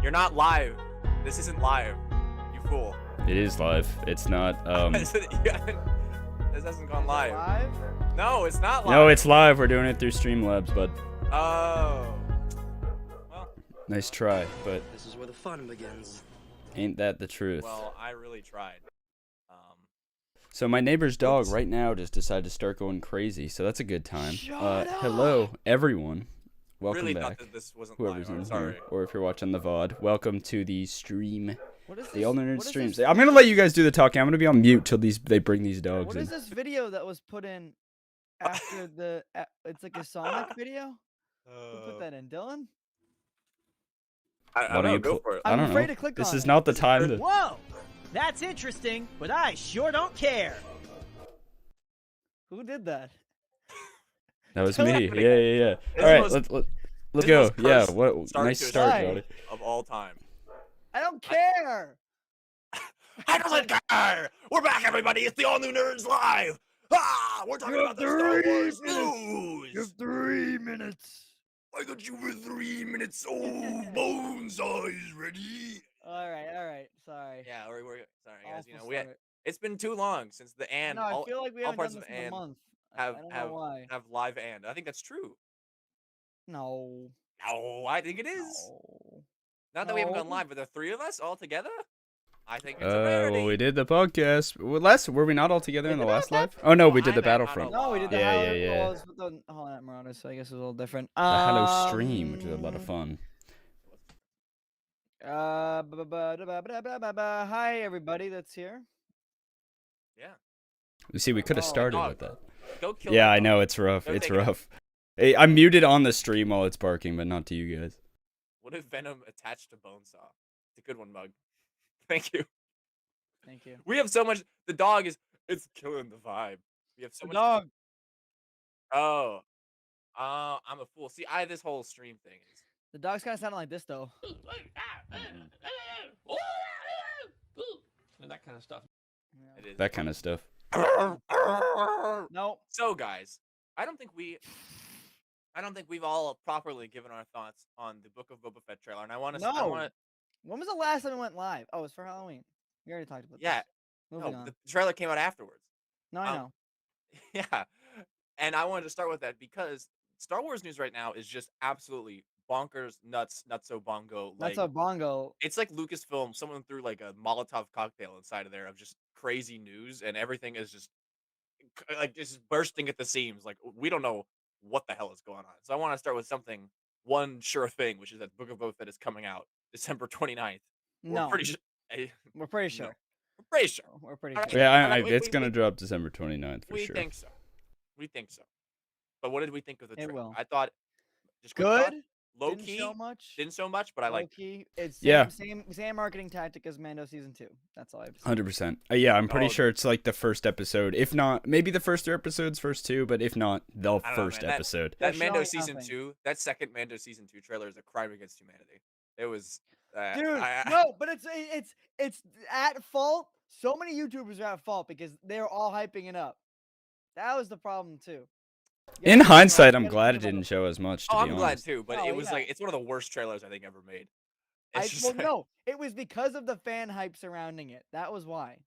You're not live. This isn't live. You fool. It is live. It's not. This hasn't gone live. Live? No, it's not live. No, it's live. We're doing it through Streamlabs, bud. Oh. Well. Nice try, but This is where the fun begins. ain't that the truth? Well, I really tried. So my neighbor's dog right now just decided to start going crazy, so that's a good time. Shut up. Hello, everyone. Welcome really back. thought that this wasn't Whoever's live. in I'm sorry. here, or if you're watching the VOD, welcome to the stream. What is The this? All Nerd What is streams. this- I'm gonna let you guys do the talking. I'm gonna be on mute till they bring these dogs What in. is this video that was put in after the? It's like a Sonic video. Who put that in? Dylan? I Why don't know. you Go cl- for it. I I'm don't afraid know. to click This on is it. not the time to. Whoa! That's interesting, but I sure don't care. Who did that? That was Tell me. that Yeah. This All right, was- let's this go. was Yeah, cursed what start nice to a start, stream. Jody. Of all time. I don't care. I doesn't care. We're back, everybody. It's the All New Nerds Live. We're talking about the Star Wars news. 3 minutes. I got you for 3 minutes. Oh, bones eyes ready. All right. Sorry. Yeah, we're sorry, guys. You know, Awful start. it's been too long since the and No, I all, feel like we all haven't parts done of this in a and month. have I don't have know why. have live and. I think that's true. No. No, I think it is. No. Not that we haven't No. gone live, but the three of us all together. I think it's a rarity. Well, we did the podcast. Were we not all together in the did last that? live? Oh no, we Well, did the I meant Battlefront. not No, we did the Yeah, Hello. yeah, yeah. Well, it was with the Hollow Knight Marauders, so I guess it was a little different. The Hello stream, which was a lot of fun. Hi everybody that's here. Yeah. You see, we could have Oh, started dog. with that. Go kill. Yeah, that I dog. know it's rough. Go It's take it out. rough. Hey, I'm muted on the stream while it's barking, but not to you guys. What if Venom attached to Bonesaw? It's a good one, Mug. Thank you. Thank you. We have so much. The dog is. It's killing the vibe. We have so much. Dog. Oh. I'm a fool. See, this whole stream thing is. The dog's kind of sounding like this though. And that kind of stuff. It is. That kind of stuff. No. So, guys, I don't think we've all properly given our thoughts on the Book of Boba Fett trailer, and I want to. No. When was the last time we went live? Oh, it was for Halloween. We already talked about Yeah. this. Moving No, on. the trailer came out afterwards. No, I um, know. Yeah, and I wanted to start with that because Star Wars news right now is just absolutely bonkers, nuts, nutso bongo. That's Like a bongo. it's like Lucasfilm. Someone threw like a Molotov cocktail inside of there of just crazy news, and everything is just like just bursting at the seams. Like we don't know what the hell is going on. So I want to start with one sure thing, which is that Book of Boba Fett is coming out December 29th. No. We're pretty sure. We're pretty sure. We're pretty sure. We're pretty Alright. sure. Yeah, Alright, it's gonna drop December 29th for We sure. think so. We think so. But what did we think of the It trailer? will. I thought just quick thought, Good. low Didn't key, show much. didn't so much, but I Low like. key. It's Yeah. same marketing tactic as Mando season 2. That's all I have to say. 100%. Yeah, I'm pretty Oh. sure it's like the first episode. If not, maybe the first 2 episodes, first 2, but if not, the I don't know, first man. episode. That They're Mando showing season nothing. 2, that second Mando season 2 trailer is a crime against humanity. It was. Dude, I- no, but it's at fault. So many YouTubers are at fault because they're all hyping it up. That was the problem too. You In gotta think about hindsight, you I'm gotta glad think it about didn't show as much. To Oh, be I'm glad honest. too, but Oh, it was yeah. like it's one of the worst trailers I think ever made. It's just well, like, no, it was because of the fan hype surrounding it. That was why.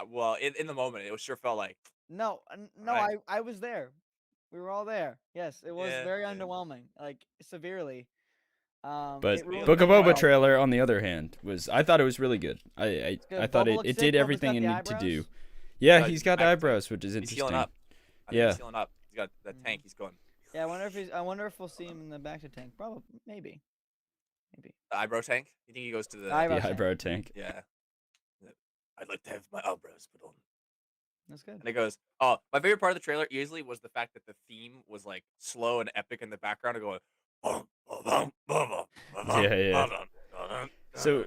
well, in the moment, it sure felt like No, no, Right. I was there. We were all there. Yes, it was Yeah, very yeah. underwhelming, like severely. But it ruined Book of my Boba world. trailer, on the other hand, I thought it was really good. I Good. thought Boba it looks sick. did Boba's everything got it the needed to do. eyebrows? Yeah, No, he's got eyebrows. eyebrows, which is he's interesting. healing up. I think Yeah. he's healing up. He's got that Mhm. tank. He's going. Yeah, I wonder if we'll see him in the back to tank. Probably, maybe. The eyebrow tank. You think he goes to the? Eyebrow The tank. eyebrow tank. Yeah. I'd like to have my eyebrows put on. That's good. And it goes, oh, my favorite part of the trailer easily was the fact that the theme was like slow and epic in the background and going, Yeah. So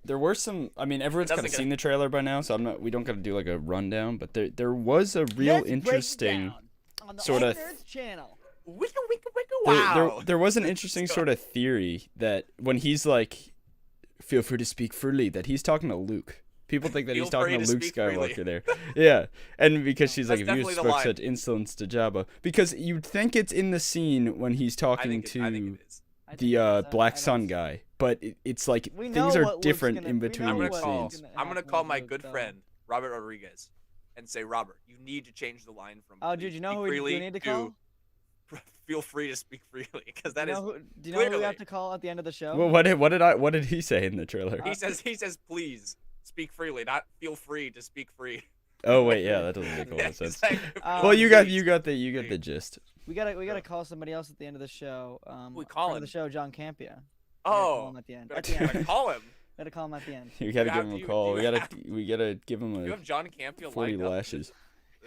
there were some. I mean, everyone's Doesn't kind of get- seen the trailer by now, so we don't got to do like a rundown. But there was a real Let's break it interesting. down on the sort of- Nerds channel. Wicka, wicka, wicka, There, wow. there was an interesting sort of theory that when he's like, "Feel free to speak freely," that he's talking to Luke. People think that Feel he's talking free to to Luke speak freely. Skywalker there. Yeah, and because she's like, That's "If you definitely the spoke line. such insolence to Jabba," because you'd think it's in the scene when he's I talking think, to. I think it is. I think the that's a- I Black don't Sun s- guy, but it's like We things know are what Luke's different gonna- in we between know I'm gonna each what call. Luke's scenes. gonna I'm gonna happen call with my Luke, good though. friend Robert Rodriguez, and say, Robert, you need to change the line from. Oh, "Please dude, you know speak who we do freely" need to to call? "Feel free to speak freely," because Do you that is know who? Do you know who we clearly. have to call at the end of the show? Well, what did he say in the trailer? He says, "Please speak freely," not "feel free to speak free." Oh wait, yeah, that doesn't make a lot of He's sense. like, Well, you got "Please." you got the gist. we gotta call somebody else at the end of the show. We friend call of him. the show, John Campia. We gotta call Oh, him at the end. gotta, At the end. gotta call him. Gotta call him at the end. You gotta have give him to- a call. you We gotta give him You a have John Campia 40 lined up. lashes.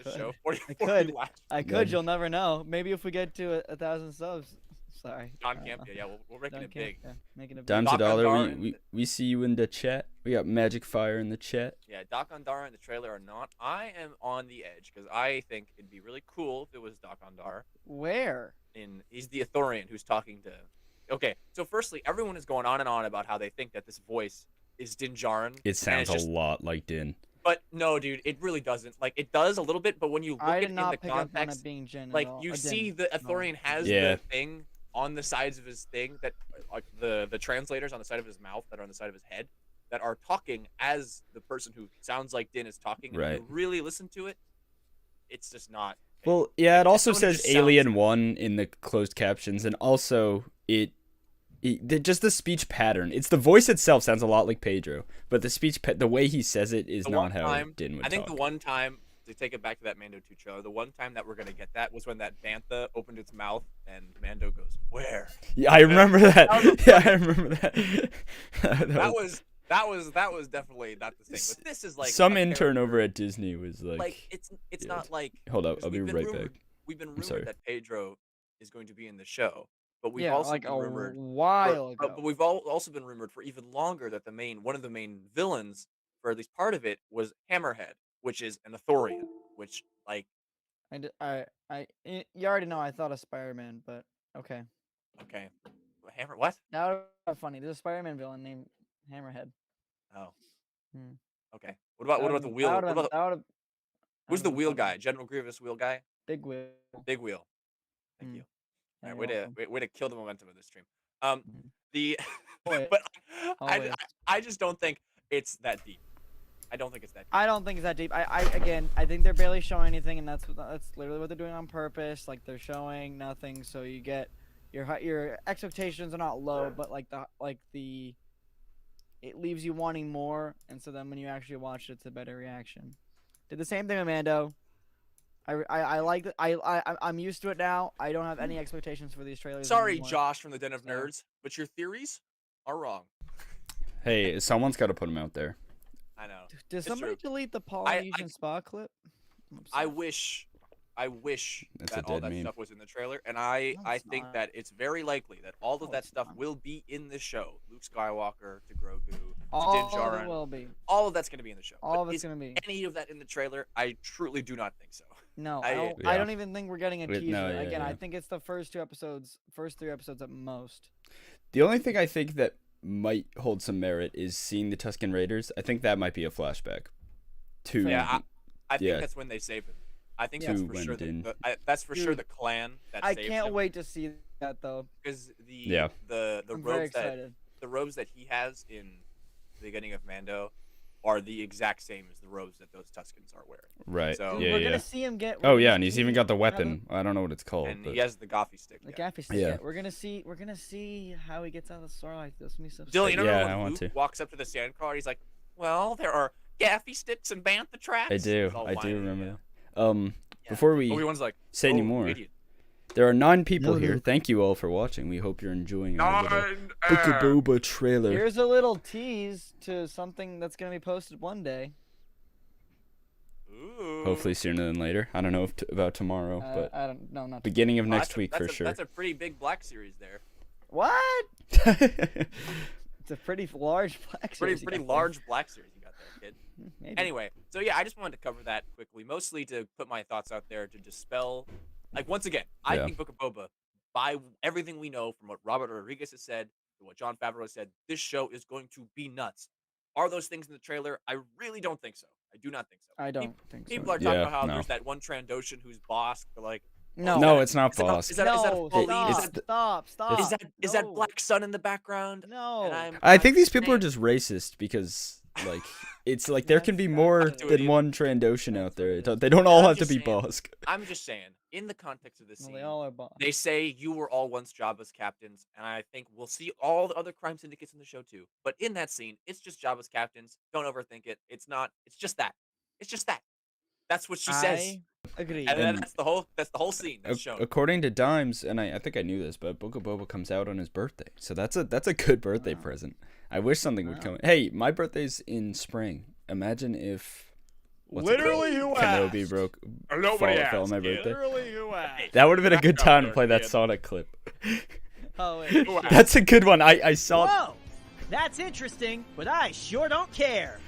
This show. 40, I 40 could. lashes. I could. Nudge. You'll never know. Maybe if we get to 1,000 subs. Sorry. John I don't know. Campia. Yeah, we're making John it big. Campia, making it big. Dimes a Doc dollar. Ondar We see you in the chat. We got Magic Fire in the chat. Yeah, Doc Ondar in the trailer or not. I am on the edge because I think it'd be really cool if it was Doc Ondar. Where? He's the Ithorian who's talking to. Okay, so firstly, everyone is going on and on about how they think that this voice is Din Djarin. It sounds just- a lot like Din. But no, dude, it really doesn't. Like, it does a little bit, but when you look I at did it in not the pick up on context, it being Jin. like at all. you Din. see the Ithorian has Yeah. the thing on the sides of his thing that, like the translators on the side of his mouth that are on the side of his head that are talking as the person who sounds like Din is talking. And when Right. you really listen to it, it's just not. Well, yeah, it also someone who says just Alien sounds- 1 in the closed captions, and also just the speech pattern. It's the voice itself sounds a lot like Pedro, but the the way he says it is The not one how time- Din would I think talk. the one time, to take it back to that Mando 2 trailer, the one time that we're gonna get that was when that bantha opened its mouth and Mando goes, "Where?" Yeah, I remember that. That was Yeah, I remember that. That was definitely not the same. But this is like some a intern character- over at Disney was like, it's yeah. not like. hold up, 'cause I'll be we've been right rumored- back. We've been sorry. rumored that Pedro is going to be in the show, but we've Yeah, also like been a rumored. while ago. But we've also been rumored for even longer that one of the main villains, for at least part of it, was Hammerhead, which is an Ithorian. Which, like, You already know I thought of Spider-Man, but okay. okay, Hammer what? That would be funny. There's a Spider-Man villain named Hammerhead. Oh, Hmm. okay. What about the wheel? What about who's the wheel guy? General Grievous wheel guy? Big wheel. Big wheel. Thank Mm. you. Yeah, All you're right, welcome. way to kill the momentum of this stream. The Always. but Always. I just don't think it's that deep. I don't think it's that deep. I don't think it's that deep. I think they're barely showing anything, and that's literally what they're doing on purpose. Like they're showing nothing, so you get your expectations are not low, but it leaves you wanting more, and so then when you actually watch it, it's a better reaction. Did the same thing with Mando. I like it. I'm used to it now. I don't have any expectations for these trailers. Sorry, anymore. Josh from the Den of So- Nerds, but your theories are wrong. Hey, someone's got to put him out there. I know. Did It's somebody true. delete the Polynesian spa clip? I'm I upset. wish That's a that all dead that meme. stuff was in the trailer, and I No, it's think not. that it's very likely that all of No, that it's stuff not. will be in the show. Luke Skywalker to Grogu to Din All of it Djarin, will be. all of that's going to be in the show. All But of it's is gonna be. any of that in the trailer? I truly do not think so. No, I- I don't. Yeah. I don't even think we're getting a Wait, teaser. no, yeah, Again, I yeah. think it's the first 3 episodes at most. The only thing I think that might hold some merit is seeing the Tusken Raiders. I think that might be a flashback. To Yeah, I think Yeah. that's when they save him. I think Yeah. that's To for sure. Wendin. That's for sure Dude, the clan that I saved can't him. wait to see that though. Because Yeah. the I'm very robes that excited. the robes that he has in the beginning of Mando are the exact same as the robes that those Tuskens are wearing. right. So- Dude, yeah, we're yeah. gonna see him get. Oh yeah, and he's even got the weapon. I don't know what it's called. And But he has the Goffy stick. The yeah. gaffy stick. Yeah. Yeah. We're gonna see how he gets out of the Starlight. This gonna be so. Dylan, you know Yeah, I when want Luke to. walks up to the sandcrawler, he's like, "Well, there are Gaffy sticks and bantha traps." I do. He's all I do whiny, remember yeah. that. Yeah. Before we Obi-Wan's like, say "Oh, any you more, idiot." there are 9 people No, here. no. Thank you all for watching. We hope you're enjoying our little Nine, Book of Boba trailer. Here's a little tease to something that's gonna be posted one day. Ooh. Hopefully sooner than later. I don't know about tomorrow, but I don't. No, not. beginning of Well, next week for sure. That's a pretty big Black series there. What? It's a pretty large black series. Pretty you got there. large Black series you got there, kid. Maybe. Anyway, so yeah, I just wanted to cover that quickly, mostly to put my thoughts out there to dispel. Like once again, I Yeah. think Book of Boba, by everything we know from what Robert Rodriguez has said to what Jon Favreau has said, this show is going to be nuts. Are those things in the trailer? I really don't think so. I do not think so. I don't think so. People are talking Yeah, about how no. there's that one Trandoshan who's boss. They're like, No. it's not Is that- Bosk. is that a No, fully- stop, is that- stop. Is that No. Black Sun in the background? No. And I think I'm these people are saying- just racist because, like, it's like there can be more than one Trandoshan out there. They don't all I'm have to just be saying. Bosk. I'm just saying, in the context of this No, scene, they all are boss. they say you were all once Jabba's captains, and I think we'll see all the other crime syndicates in the show too. But in that scene, it's just Jabba's captains. Don't overthink it. It's not. It's just that. It's just that. That's what she says. I agree. And then And- that's the whole scene that's shown. According to Dimes, and I think I knew this, but Book of Boba comes out on his birthday, so that's a good birthday present. I wish something would come. Hey, my birthday's in spring. Imagine if Literally, who Kenobi asked? broke Nobody fell on my asked, birthday. Literally, who asked? That would have been a good Back up time to there, play that kid. Sonic clip. Oh wait. That's a good one. I saw Whoa! That's interesting, but I sure don't care.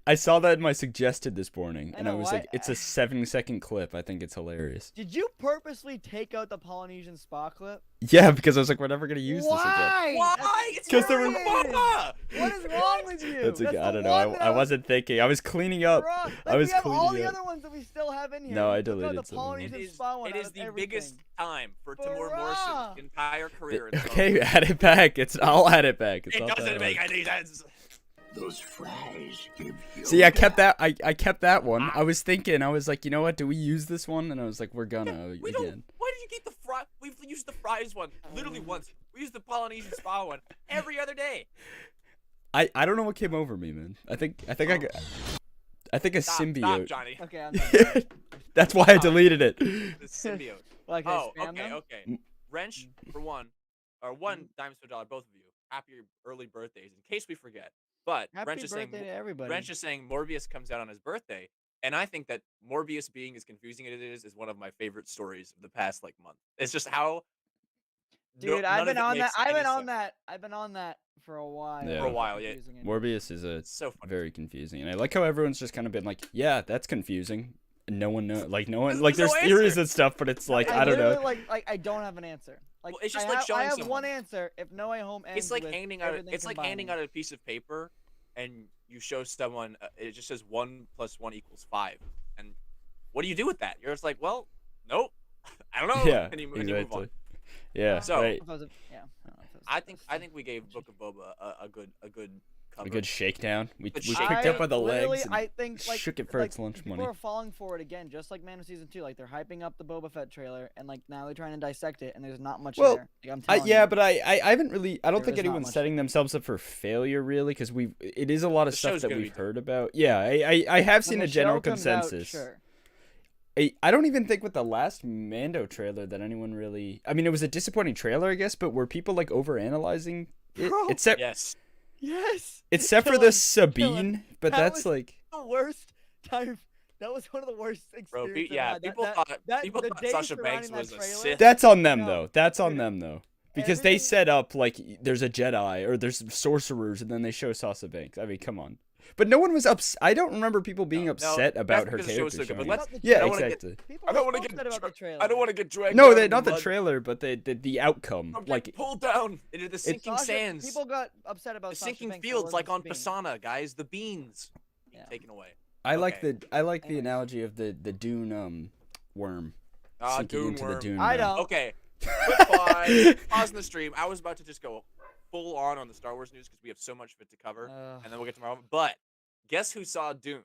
I saw that in my suggested this morning, I and I know, was why- like, it's a 7-second clip. I think it's hilarious. Did you purposely take out the Polynesian spa clip? Yeah, because I was like, we're never gonna use this again. Why? Why? It's 'Cause there was- Boba! What is wrong with you? That's That's I the don't know. one that I wasn't thinking. I was cleaning up. Wrong. I was we have all cleaning the up. other ones that we still have in here. No, I We took out deleted the some of them. Polynesian It is, spa one it out is of the everything. biggest time for Timur Bruh. Morris's entire career. in Okay, television. add it back. I'll add it back. It's It not doesn't that make hard. any sense. Those fries give you. See, I kept that. I kept that one. I was thinking. I was like, you know what? Do we use this one? And I was like, we're gonna We again. don't. Why did you get the fry? We've used the fries one literally once. We used the Polynesian spa one every other day. I don't know what came over me, man. I think I got. I think a Stop, symbiote. Johnny. Okay, I'm done. That's why I deleted it. The symbiote. Like, Oh, spam okay, them? okay. Wrench for one, or one dimes per dollar, both of you. Happy early birthdays, in case we forget. But Happy Wrench is saying birthday to everybody. Wrench is saying Morbius comes out on his birthday, and I think that Morbius being as confusing as it is one of my favorite stories of the past like month. It's just how. Dude, none I've of been it on that. makes I've any been on sense. that. I've been on that for a while. Yeah. For a while, yeah. Confusing it. Morbius is a It's so funny. very confusing, and I like how everyone's just kind of been like, yeah, that's confusing. And no one knows. Like no one. There's Like no there's theories answer. and stuff, but it's like I I don't know. literally, Like I don't have an answer. Like Well, it's just I like have, showing I have someone. one answer. If No Way Home ends It's like with handing out. everything It's like handing combining. out a piece of paper, and you show someone. It just says 1 + 1 = 5. And what do you do with that? You're just like, well, nope. I don't know. Yeah, and you move on. exactly. Yeah, So- right. If I was a- yeah. I don't know if I was- think we gave Book of Boba a good cover. A good shakedown. We Good picked shakedown. up by the literally, legs and I think like shook it for like, its lunch people money. are falling for it again, just like Man of Season 2. Like they're hyping up the Boba Fett trailer, and like now they're trying to dissect it, and there's not much Well, there. Like, I'm telling Yeah, you. but I haven't really. I don't There think is not anyone's much. setting themselves up for failure really, because it is a lot of The stuff show's that gonna be we've good. heard about. Yeah, I have When seen the a general show comes out, consensus. sure. I don't even think with the last Mando trailer that anyone really. I mean, it was a disappointing trailer, I guess, but were people like overanalyzing it? Bro. Except Yes. Yes. except for Dylan, the Dylan, Sabine, but that that's was- like. The worst time. That was one of the worst Bro, experiences. I've yeah, had. people That- thought that- people the thought day Sasha Banks surrounding that was a trailer- Sith. That's on them No, though. That's on dude, them though. Because they everything- set up like there's a Jedi or there's sorcerers and then they show Sasha Banks. I mean, come on. But no one was upset. I don't remember people being upset about her because the show's character. so good, showing but up. let's- Yeah, I don't wanna get- exactly. People I don't were want to so get. upset about the trailer. I don't want to get dragged. No, down in not the mud. trailer, but the outcome. I'm Like getting pulled down into the sinking Sasha- sands, People got upset about the Sasha sinking Banks' fields, like on Elizabeth Bean. Pisana, guys. The beans being Yeah. taken away. I like okay. the Anyways. analogy of the Dune worm Ah, sinking Dune into the worm. Dune. I realm. don't. Okay. Goodbye. Pause in the stream. I was about to just go full on the Star Wars news because we have so much of it to cover, and then we'll get tomorrow. But guess who saw Dune?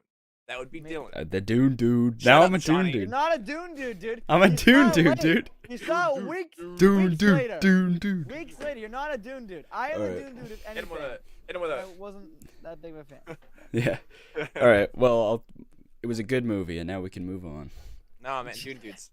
That would be Me. Dylan. The Dune dude. Shut Now up, I'm a Johnny. Dune You're dude. not a Dune dude, dude. I'm a You Dune saw it dude, late. dude. You saw it weeks Dune weeks dude. later. Dune dude. Weeks later, you're not a Dune dude. I am a Alright. Dune dude if Hit him with anything. a. Hit him with I a. wasn't that big of a fan. Yeah. All right. Well, it was a good movie, and now we can move on. No, man, Dune dudes.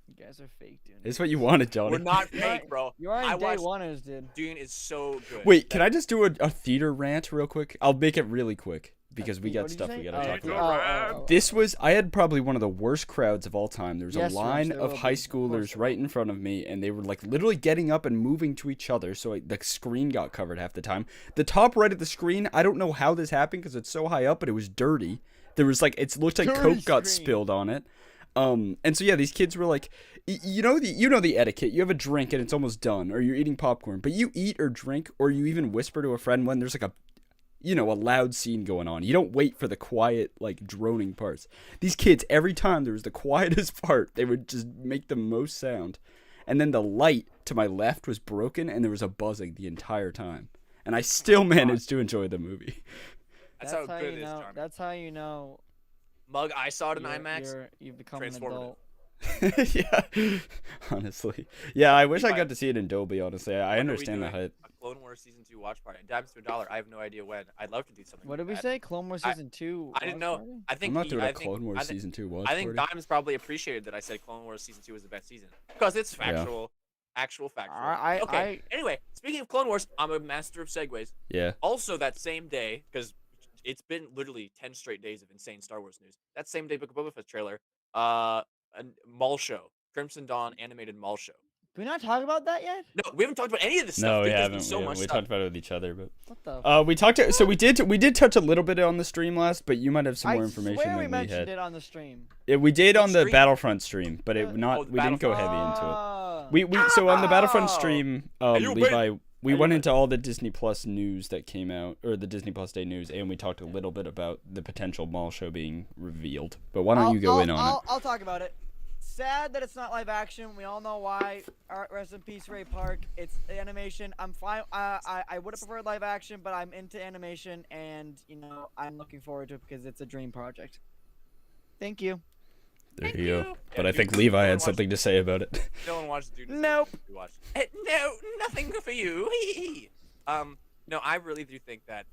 You guys are fake, Dune. It's what you wanted, Johnny. We're not You are- fake, bro. You aren't I day watched oneers, dude. Dune is so good. Wait, can I just do a theater rant real quick? I'll make it really quick because we What got did you stuff say? we gotta Oh, talk Theater about. rant. This was I had probably one of the worst crowds of all time. There was Yes, a Rich, line there of will high be. Of course schoolers there right in front of me, and they were like literally getting up and moving to each other. So the screen got covered half the time. The top right of the screen, I don't know how this happened because it's so high up, but it was dirty. There was like it looked like Dirty Coke got screen. spilled on it. And so yeah, these kids were like, you know the etiquette. You have a drink and it's almost done, or you're eating popcorn, but you eat or drink, or you even whisper to a friend when there's like a loud scene going on. You don't wait for the quiet, like, droning parts. These kids, every time there was the quietest part, they would just make the most sound. And then the light to my left was broken, and there was a buzzing the entire time. And I still managed to enjoy the movie. That's how good you it is, know. Charmin. That's how you know. Mug, I saw it in IMAX. You've become an Transformative. adult. Yeah, honestly. Yeah, I wish I Right. got to see it in Dolby, honestly. I When are we understand the doing hype. a Clone Wars season 2 watch party. Dimes to $1. I have no idea when. I'd love to do something. What like did we that. say? Clone Wars I- season 2. I didn't watch know. party? I think I'm not he- doing I a think- Clone Wars I think- Season 2 watch I think party. Dimes probably appreciated that I said Clone Wars season 2 was the best season because it's factual, actual factual. Okay. Anyway, speaking of Clone Wars, I'm a master of segues. Yeah. Also, that same day, because it's been literally 10 straight days of insane Star Wars news. That same day, Book of Boba Fett trailer, a mall show, Crimson Dawn animated mall show. Did we not talk about that yet? No, we haven't talked about any of this No, stuff. we There's been haven't. so much we stuff. talked about it with each other, but What the? we talked. So we did touch a little bit on the stream last, but you might have some more information I swear than we we mentioned had. it on the stream. We did What on the stream? Battlefront stream, but it Oh, not. the We didn't go heavy into it. Ah. We so on the Battlefront Oh. stream, you Levi, we Hey, went you into all the Disney Plus news that came out, or the Disney Plus Day news, and we talked a little bit about the potential mall show being revealed. But why don't you go in on it? I'll talk about it. Sad that it's not live action. We all know why. Rest in peace, Ray Park. It's animation. I'm fine. I would have preferred live action, but I'm into animation, and I'm looking forward to it because it's a dream project. Thank you. There Thank you go. you. But Yeah, I think you- Levi no one had watched something to say about it. No one watched Dude. Nope. No, nothing for you. No, I really do think that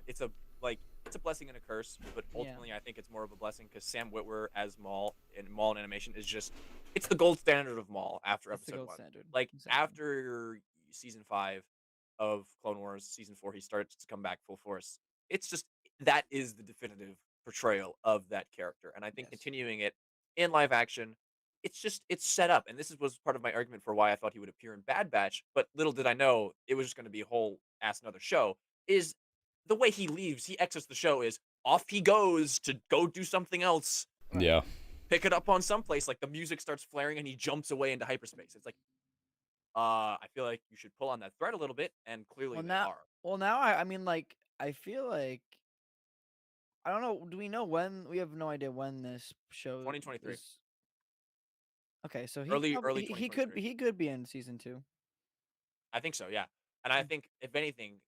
it's a blessing and a curse, but ultimately I think it's more of a blessing because Sam Witwer as Maul in animation is just it's the gold standard of Maul after It's the episode gold 1. standard. Like Exactly. after season 5 of Clone Wars, season 4 he starts to come back full force. It's just that is the definitive portrayal of that character, and I think Yes. continuing it in live action, it's set up, and was part of my argument for why I thought he would appear in Bad Batch. But little did I know it was just going to be a whole ass another show. Is the way he leaves, he exits the show is off he goes to go do something else, Yeah. pick it up on someplace. Like the music starts flaring and he jumps away into hyperspace. It's like, I feel like you should pull on that thread a little bit, and clearly Well, they now- are. Well, now I mean, like, I feel like I don't know. Do we know when? We have no idea when this show. 2023. is- Okay, so Early he could 2023. be in season 2. I think so, yeah. And I think if anything,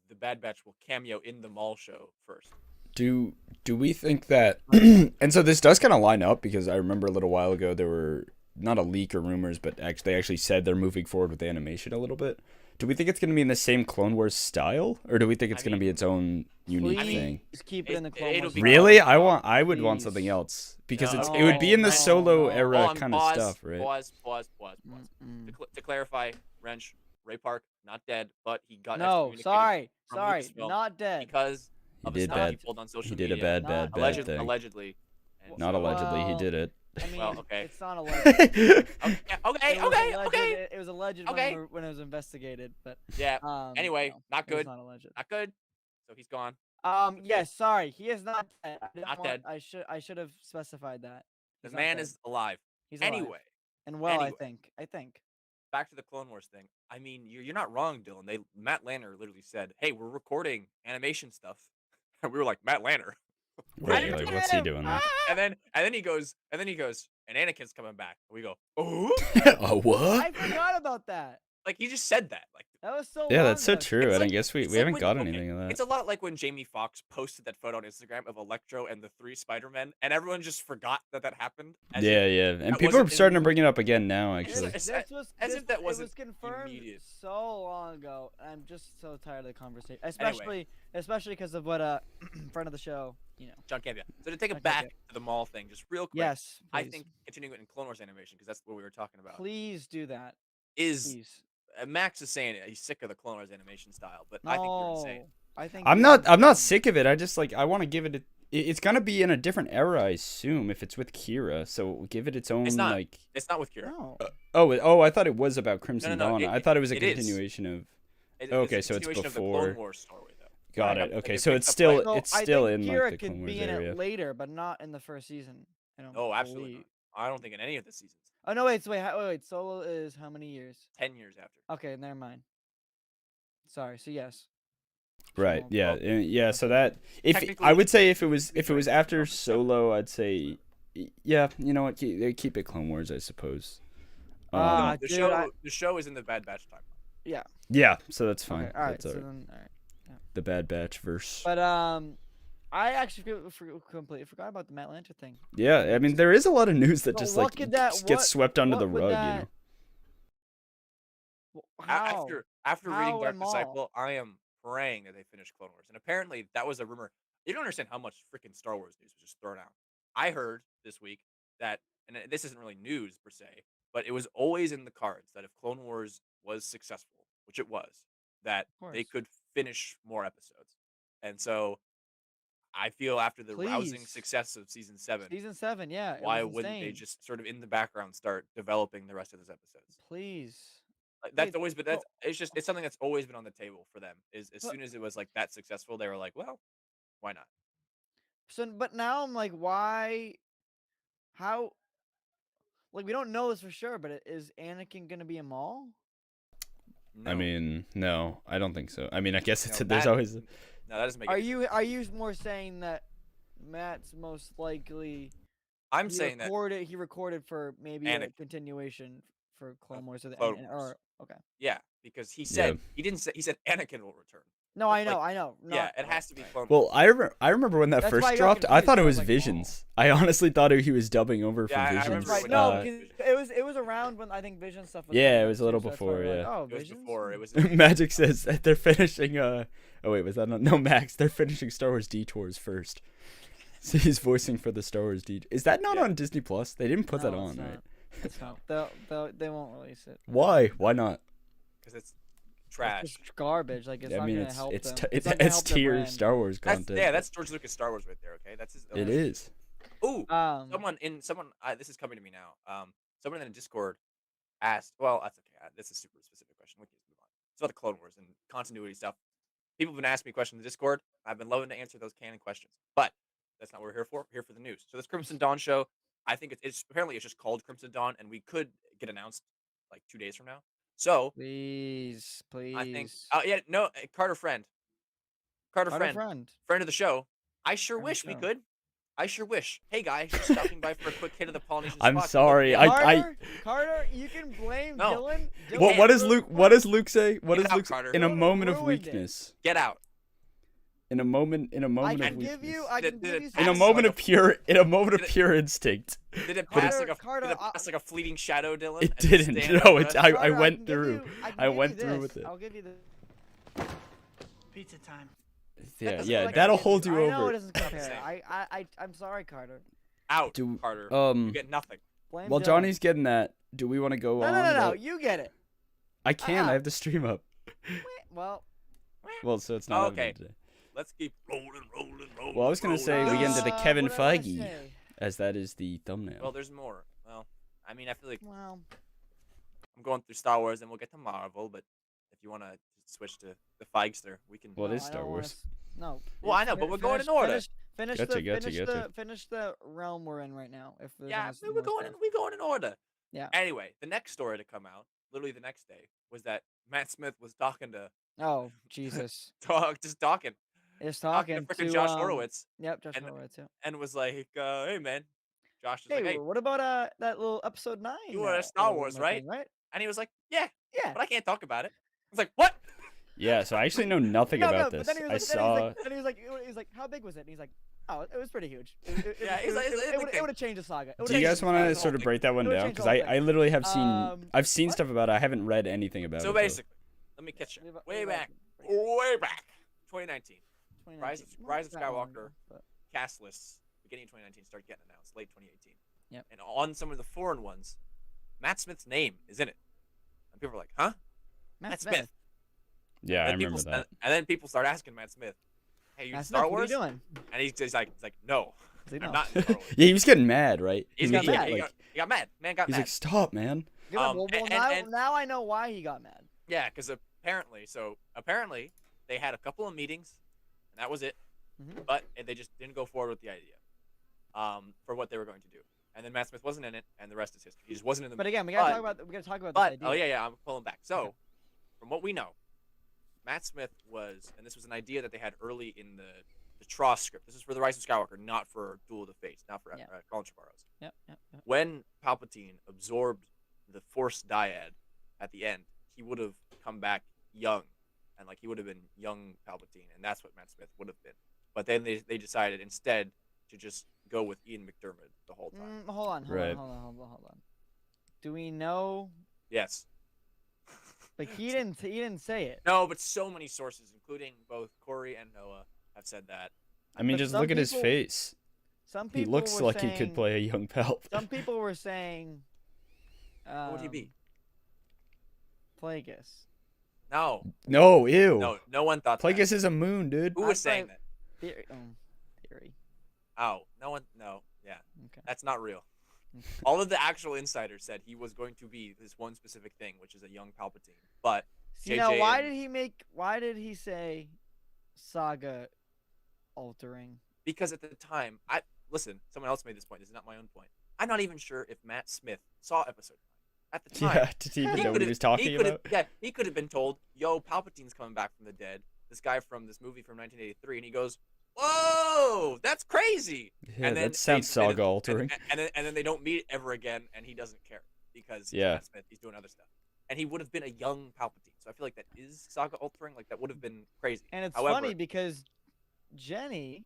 the Bad Batch will cameo in the mall show first. Do we think that? And so this does kind of line up because I remember a little while ago there were not a leak or rumors, but they actually said they're moving forward with animation a little bit. Do we think it's going to be in the same Clone Wars style, or do we think it's going to be its own unique thing? Please keep it in the Clone it'll Wars. be- style. Really? I would want Please. something else because No, it would be in the no, Solo no. era Hold on, kind of pause, stuff, right? Pause. Mm-mm. To clarify, Wrench, Ray Park, not dead, but he got No, excommunicated from sorry, Lucasfilm not dead. because He of did a stuff bad. he pulled on social He did a media. bad Allegedly, thing. allegedly. And Not so- allegedly, he Well, did it. I mean, Well, okay. it's not alleged. Okay, It okay, was okay, alleged- okay. It was alleged Okay. when it was investigated, but Yeah. Anyway, no, not it was good. not alleged. Not good. So he's gone. Yes, sorry, he is not dead. I didn't Not want- dead. I should have specified that. The He's not man dead. is alive. He's alive. Anyway, And well, anyway. I think. back to the Clone Wars thing. I mean, you're not wrong, Dylan. Matt Lanner literally said, "Hey, we're recording animation stuff," and we were like, "Matt Lanner." Right, didn't like get what's he him. doing there? And then he goes, and Anakin's coming back. And we go, "Oh!" A what? I forgot about that. Like he just said that. Like That was so. Yeah, long that's so ago. true. It's And I like- guess we it's haven't when- got okay, anything of that. It's a lot like when Jamie Foxx posted that photo on Instagram of Electro and the 3 Spider-Men, and everyone just forgot that happened. As Yeah, if, yeah. And that people are wasn't in starting the to bring it up again now, It's actually. like- This was as if that it wasn't was confirmed immediate. so long ago. I'm just so tired of the conversation, especially because of what friend of the show, John Cavill. So to take it Okay, back okay. to the mall thing, just real quick. Yes, I please. think continuing it in Clone Wars animation, because that's what we were talking about, Please do that. is Please. Max is saying he's sick of the Clone Wars animation style, but I think you're insane. No, I think I'm you're not insane. sick of it. I just I want to give it it's going to be in a different era, I assume, if it's with Kira. So give it its own It's not. like It's not with Kira. No. Oh, I thought it was about Crimson no, Dawn. it- I thought it was a it is. continuation of a okay, so it's continuation of the before. Clone Wars story, though. Got Right. it. Like, Okay, it so picks it's up still right- So it's I still think in Kira like the could Clone Wars be in area. it later, but not in the first season. I don't Oh, absolutely. believe. Not. I don't think in any of the seasons. Oh no, wait. Solo is how many years? 10 years after. Okay, never mind. Sorry. So yes. Right. Well, Yeah. Yeah. So that if I Technically, would say if it was rejoice after from the seven. Solo, I'd say yeah. You know what? They keep it Clone Wars, I suppose. No, dude, I the show is in the Bad Batch timeline. yeah. Yeah. So that's fine. Okay, all right. That's So all right. then, all right. The Bad Batch verse. But I actually completely forgot about the Matt Lanter thing. Yeah. I mean, there is a lot of news that But just what like could that- gets what- swept under what the would rug. that- You know. How? After reading How Dark and Maul? Disciple, I am praying that they finish Clone Wars. And apparently that was a rumor. You don't understand how much freaking Star Wars news was just thrown out. I heard this week that, and this isn't really news per se, but it was always in the cards that if Clone Wars was successful, which it was, that they course. could finish more episodes. And so I feel after the rousing Please. success of season 7, Season 7, yeah. it why was wouldn't they insane. just sort of in the background start developing the rest of those episodes? Please. Like, that's Wait, always been it's something that's always been on the table for them. Is as But- soon as it was like that successful, they were like, well, why not? So, but now I'm like, why? How? Like, we don't know this for sure, but is Anakin gonna be a Maul? No, I mean, no, I don't think so. I mean, I guess it's No, there's that- always no, that doesn't make. Are any sense. you more saying that Matt's most likely? I'm saying that He recorded for maybe a Anakin. continuation for Clone Wars or Clone Wars. okay. yeah, because he said he didn't say he said Anakin will return. No, Like, I know. yeah, not- it has to be Clone Well, Wars. I remember when that That's why first I got dropped. I confused. thought it I was was like, Visions. I honestly thought he was dubbing over Yeah, from I Visions. remember That's right. when No, that because was it was around when I think Vision stuff was. Yeah, coming it out was a little too, so that's why before, we're like, yeah. oh, it was Visions? before. It was. Magic says that they're finishing. Oh wait, was that no Max? They're finishing Star Wars Detours first. So he's voicing for the Star Wars Detours. Is that not Yeah. on Disney Plus? They didn't put No, that it's on, not. right? It's not. They won't release it. Why? Why not? Because it's trash. It's just garbage. Like it's I not mean, gonna help it's them. it's not gonna it's help their tier brand. Star Wars That's, content. yeah, that's George Lucas Star Wars right there. Okay, that's his. It is. Ooh, Um, this is coming to me now. Someone in the Discord asked. Well, that's okay. This is a super specific question. We can just move on. It's about the Clone Wars and continuity stuff. People have been asking me questions in the Discord. I've been loving to answer those canon questions, but that's not what we're here for. We're here for the news. So this Crimson Dawn show, I think it's apparently it's just called Crimson Dawn, and we could get announced like 2 days from now. So please, please. I think. Oh yeah, no, Carter friend. Carter Carter friend of the show. I sure Friend of the wish we show. could. I sure wish. Hey guys, just stopping by for a quick hit of the Polynesian. I'm Squad. sorry, Look, Carter, you can blame No. Dylan. What does Luke? What does Luke say? What Get does out, Luke say? Carter. In a Dylan moment of ruined it. weakness. Get out. In a moment I of can weakness. give you. I Did- can did give it you. pass In a some- moment like of pure. In a moment of Did it- pure instinct. Did it Carter- pass like a Carter, did it pass like a fleeting shadow, Dylan? It and just didn't. stand No, over it's us? I Carter, went can give through. you- can I give you went through this. with it. I'll give you the. Pizza time. Yeah, doesn't yeah, like that'll it. hold you I know it over. doesn't compare. Same. I'm sorry, Carter. Out, Do- Carter. Um. You get nothing. Blame While Dylan. Johnny's getting that, do we want to go No, on? no, no, no. about- You get it. I can't. Uh-uh. I have the stream up. Well, Well, so it's not. Okay. evident today. Let's keep rolling. Well, I was gonna say we get into the what Kevin did I wanna Feige, say? as that is the thumbnail. Well, there's more. Well, I mean, I feel like Well, I'm going through Star Wars, and we'll get to Marvel. But if you want to switch to the Feigster, we can. Well, it no, is I Star don't wanna Wars. s- No. Well, I know, but we're going in order. Finish Gotcha, the gotcha, finish gotcha. the finish the realm we're in right now. If there's Yeah, any we're more going in. stuff. We're going in order. Yeah. Anyway, the next story to come out, literally the next day, was that Matt Smith was talking to Oh Jesus! just talking It's talking talking to freaking to Josh Horowitz, Yep, Josh and- Horowitz. Yeah. and was like, "Hey man," Josh was Hey, like, "Hey," what about that little episode 9? You were Star Wars, rumor right? thing, right? and he was like, "Yeah, Yeah. but I can't talk about it." I was like, "What?" Yeah, so I actually know nothing No, about but this. then he was I like, saw. then he was like, how big was it? And he's like, oh, it was pretty huge. Yeah, he's like, it's a big it thing. would have changed the saga. It Do would've you changed guys the want saga. to the whole sort of thing. break that one It would've down? changed Because the whole I thing. literally have seen I've seen what? stuff about it. I haven't read anything about So it. though. basically, let me catch you. Leave it- Way leave it back, open. way back, 2019. 2019. Rise of Not that long Skywalker. ago, but- Cast lists beginning of 2019 start getting announced late 2018. Yep. And on some of the foreign ones, Matt Smith's name is in it. And people are like, "Huh? Matt Smith?" Yeah, I And then remember people- that. And then people start asking Matt Smith, "Hey, you in Matt Star Smith, Wars?" What are you doing? And he's like, "No, He's like, I'm no. not in Star Wars." Yeah, he was getting mad, right? He's He got was mad. mad. like, He got mad. Man got he's mad. like, stop, man. Good, well, now I know why he got mad. Yeah, because apparently they had a couple of meetings, and that was it. Mhm. But they just didn't go forward with the idea, for what they were going to do. And then Matt Smith wasn't in it, and the rest is history. He just wasn't in the. But again, we gotta talk about this idea. Oh yeah, I'm pulling back. So, Okay. from what we know, Matt Smith was, and this was an idea that they had early in the Tross script. This is for The Rise of Skywalker, not for Duel of the Fates, not for Colin Trevorrow's. Yep. When Palpatine absorbed the Force dyad at the end, he would have come back young, and like he would have been young Palpatine, and that's what Matt Smith would have been. But then they decided instead to just go with Ian McDiarmid the whole time. Hold on. Do we know? Yes. Like he didn't say it. No, but so many sources, including both Corey and Noah, have said that. I mean, But just some look at his people- face. Some He people looks were like saying, he could play a young Palp. Some people were saying. What would he be? Plagueis. No, No, ew. no one thought Plagueis that. is a moon, dude. Who was saying that? Theory. Theory. Oh, no one. No, yeah, Okay. that's not real. All of the actual insiders said he was going to be this one specific thing, which is a young Palpatine. But See now, JJ why and- did he say saga altering? because at the time, listen, someone else made this point. This is not my own point. I'm not even sure if Matt Smith saw episode 9 at the time. Yeah, did he even know what he was talking about? Yeah, he could have been told, "Yo, Palpatine's coming back from the dead." This guy from this movie from 1983, and he goes, "Whoa, that's crazy!" Yeah, and then that sounds saga and altering. then they don't meet ever again, and he doesn't care because he's Yeah. Matt Smith. He's doing other stuff, and he would have been a young Palpatine. So I feel like that is saga altering. Like that would have been crazy. And it's However, funny because Jenny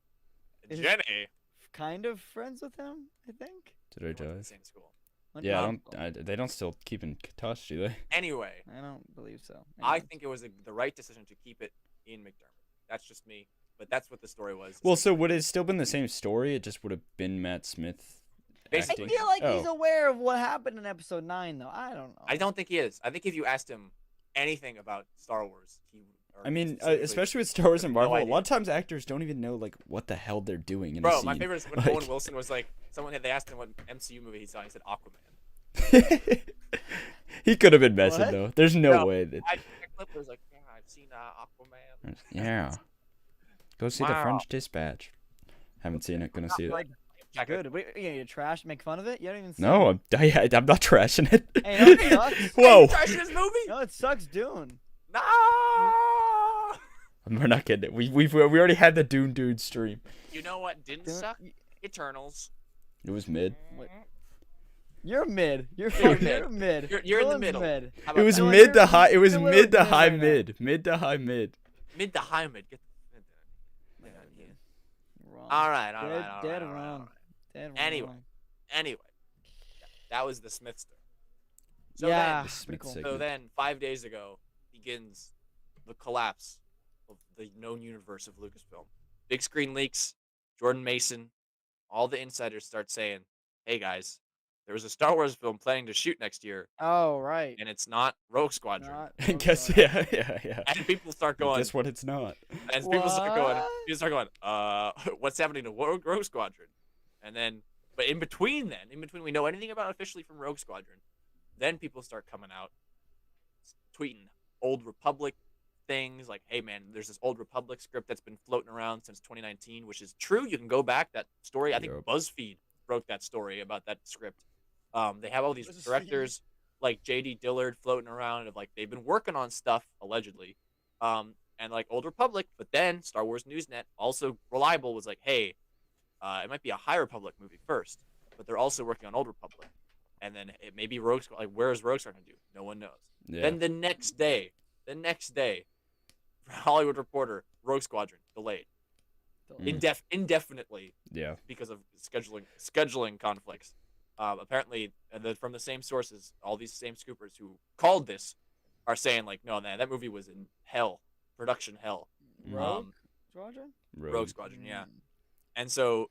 is- Jenny kind of friends with him, I think. Did I went to the die? same school. Went Yeah, to- they don't still keep in touch, do they? Anyway, I don't believe so. I Anyways. think it was the right decision to keep it Ian McDiarmid. That's just me, but that's what the story was. Well, so would it have still been the same story? It just would have been Matt Smith I Basically- acting? feel like he's Oh. aware of what happened in episode 9, though. I don't know. I don't think he is. I think if you asked him anything about Star Wars, I mean, specifically- especially with Star Wars and No Marvel, a idea. lot of times actors don't even know like what the hell they're doing in a Bro, scene. my favorite is when Like- Owen Wilson was like, they asked him what MCU movie he saw, and he said Aquaman. He could have been messing What? though. There's no No, way that. I clip was like, yeah, I've seen Aquaman. Yeah. Go see the Wow. French Dispatch. Haven't seen it. Gonna see it. Like, Check it. good. Wait, you trash, make fun of it? You don't even see No, it. I'm not trashing it. Hey, no, it sucks. Whoa. You trashing this movie? No, it sucks, Dune. No. We're not getting it. We already had the Dune Dude stream. You know what didn't Dune- suck? Eternals. It was mid. You're mid. You're You're fucking mid. mid. You're in the Dylan's middle. Mid. How It about was that? Dylan, mid to you're- high. It was you're a mid little to mid high right now. mid. Mid to high mid. Mid to high mid. Get Wrong. all right, all Dead, right, all dead right, all right, wrong. all right. Dead Anyway. wrong. Anyway, that was the Smith story. So Yeah. then, Pretty Smith cool. segment. so then 5 days ago begins the collapse of the known universe of Lucasfilm. Big screen leaks. Jordan Mason, all the insiders start saying, "Hey guys, there was a Star Wars film planning to shoot next year, Oh, right. and it's not Rogue Squadron." Not I Rogue guess Squadron. yeah. And people start going, Guess what? It's not. and people start going, What? what's happening to Rogue Squadron? And then, but in between we know anything about officially from Rogue Squadron, then people start coming out, tweeting Old Republic things like, hey man, there's this Old Republic script that's been floating around since 2019, which is true. You can go back, that story. I think Yep. BuzzFeed broke that story about that script. They have all these BuzzFeed. directors like J.D. Dillard floating around of like they've been working on stuff allegedly, and like Old Republic. But then Star Wars Newsnet, also reliable, was like, hey, it might be a High Republic movie first, but they're also working on Old Republic, and then it may be Rogue Squadron. Like, where is Rogue Squadron do? No one knows. Yeah. Then the next day, Hollywood Reporter, Rogue Squadron delayed indefinitely Yeah. because of scheduling conflicts. Apparently, from the same sources, all these same scoopers who called this are saying like, no, man, that movie was in hell, production hell. Rogue Squadron? Rogue Squadron, yeah. Mm. And so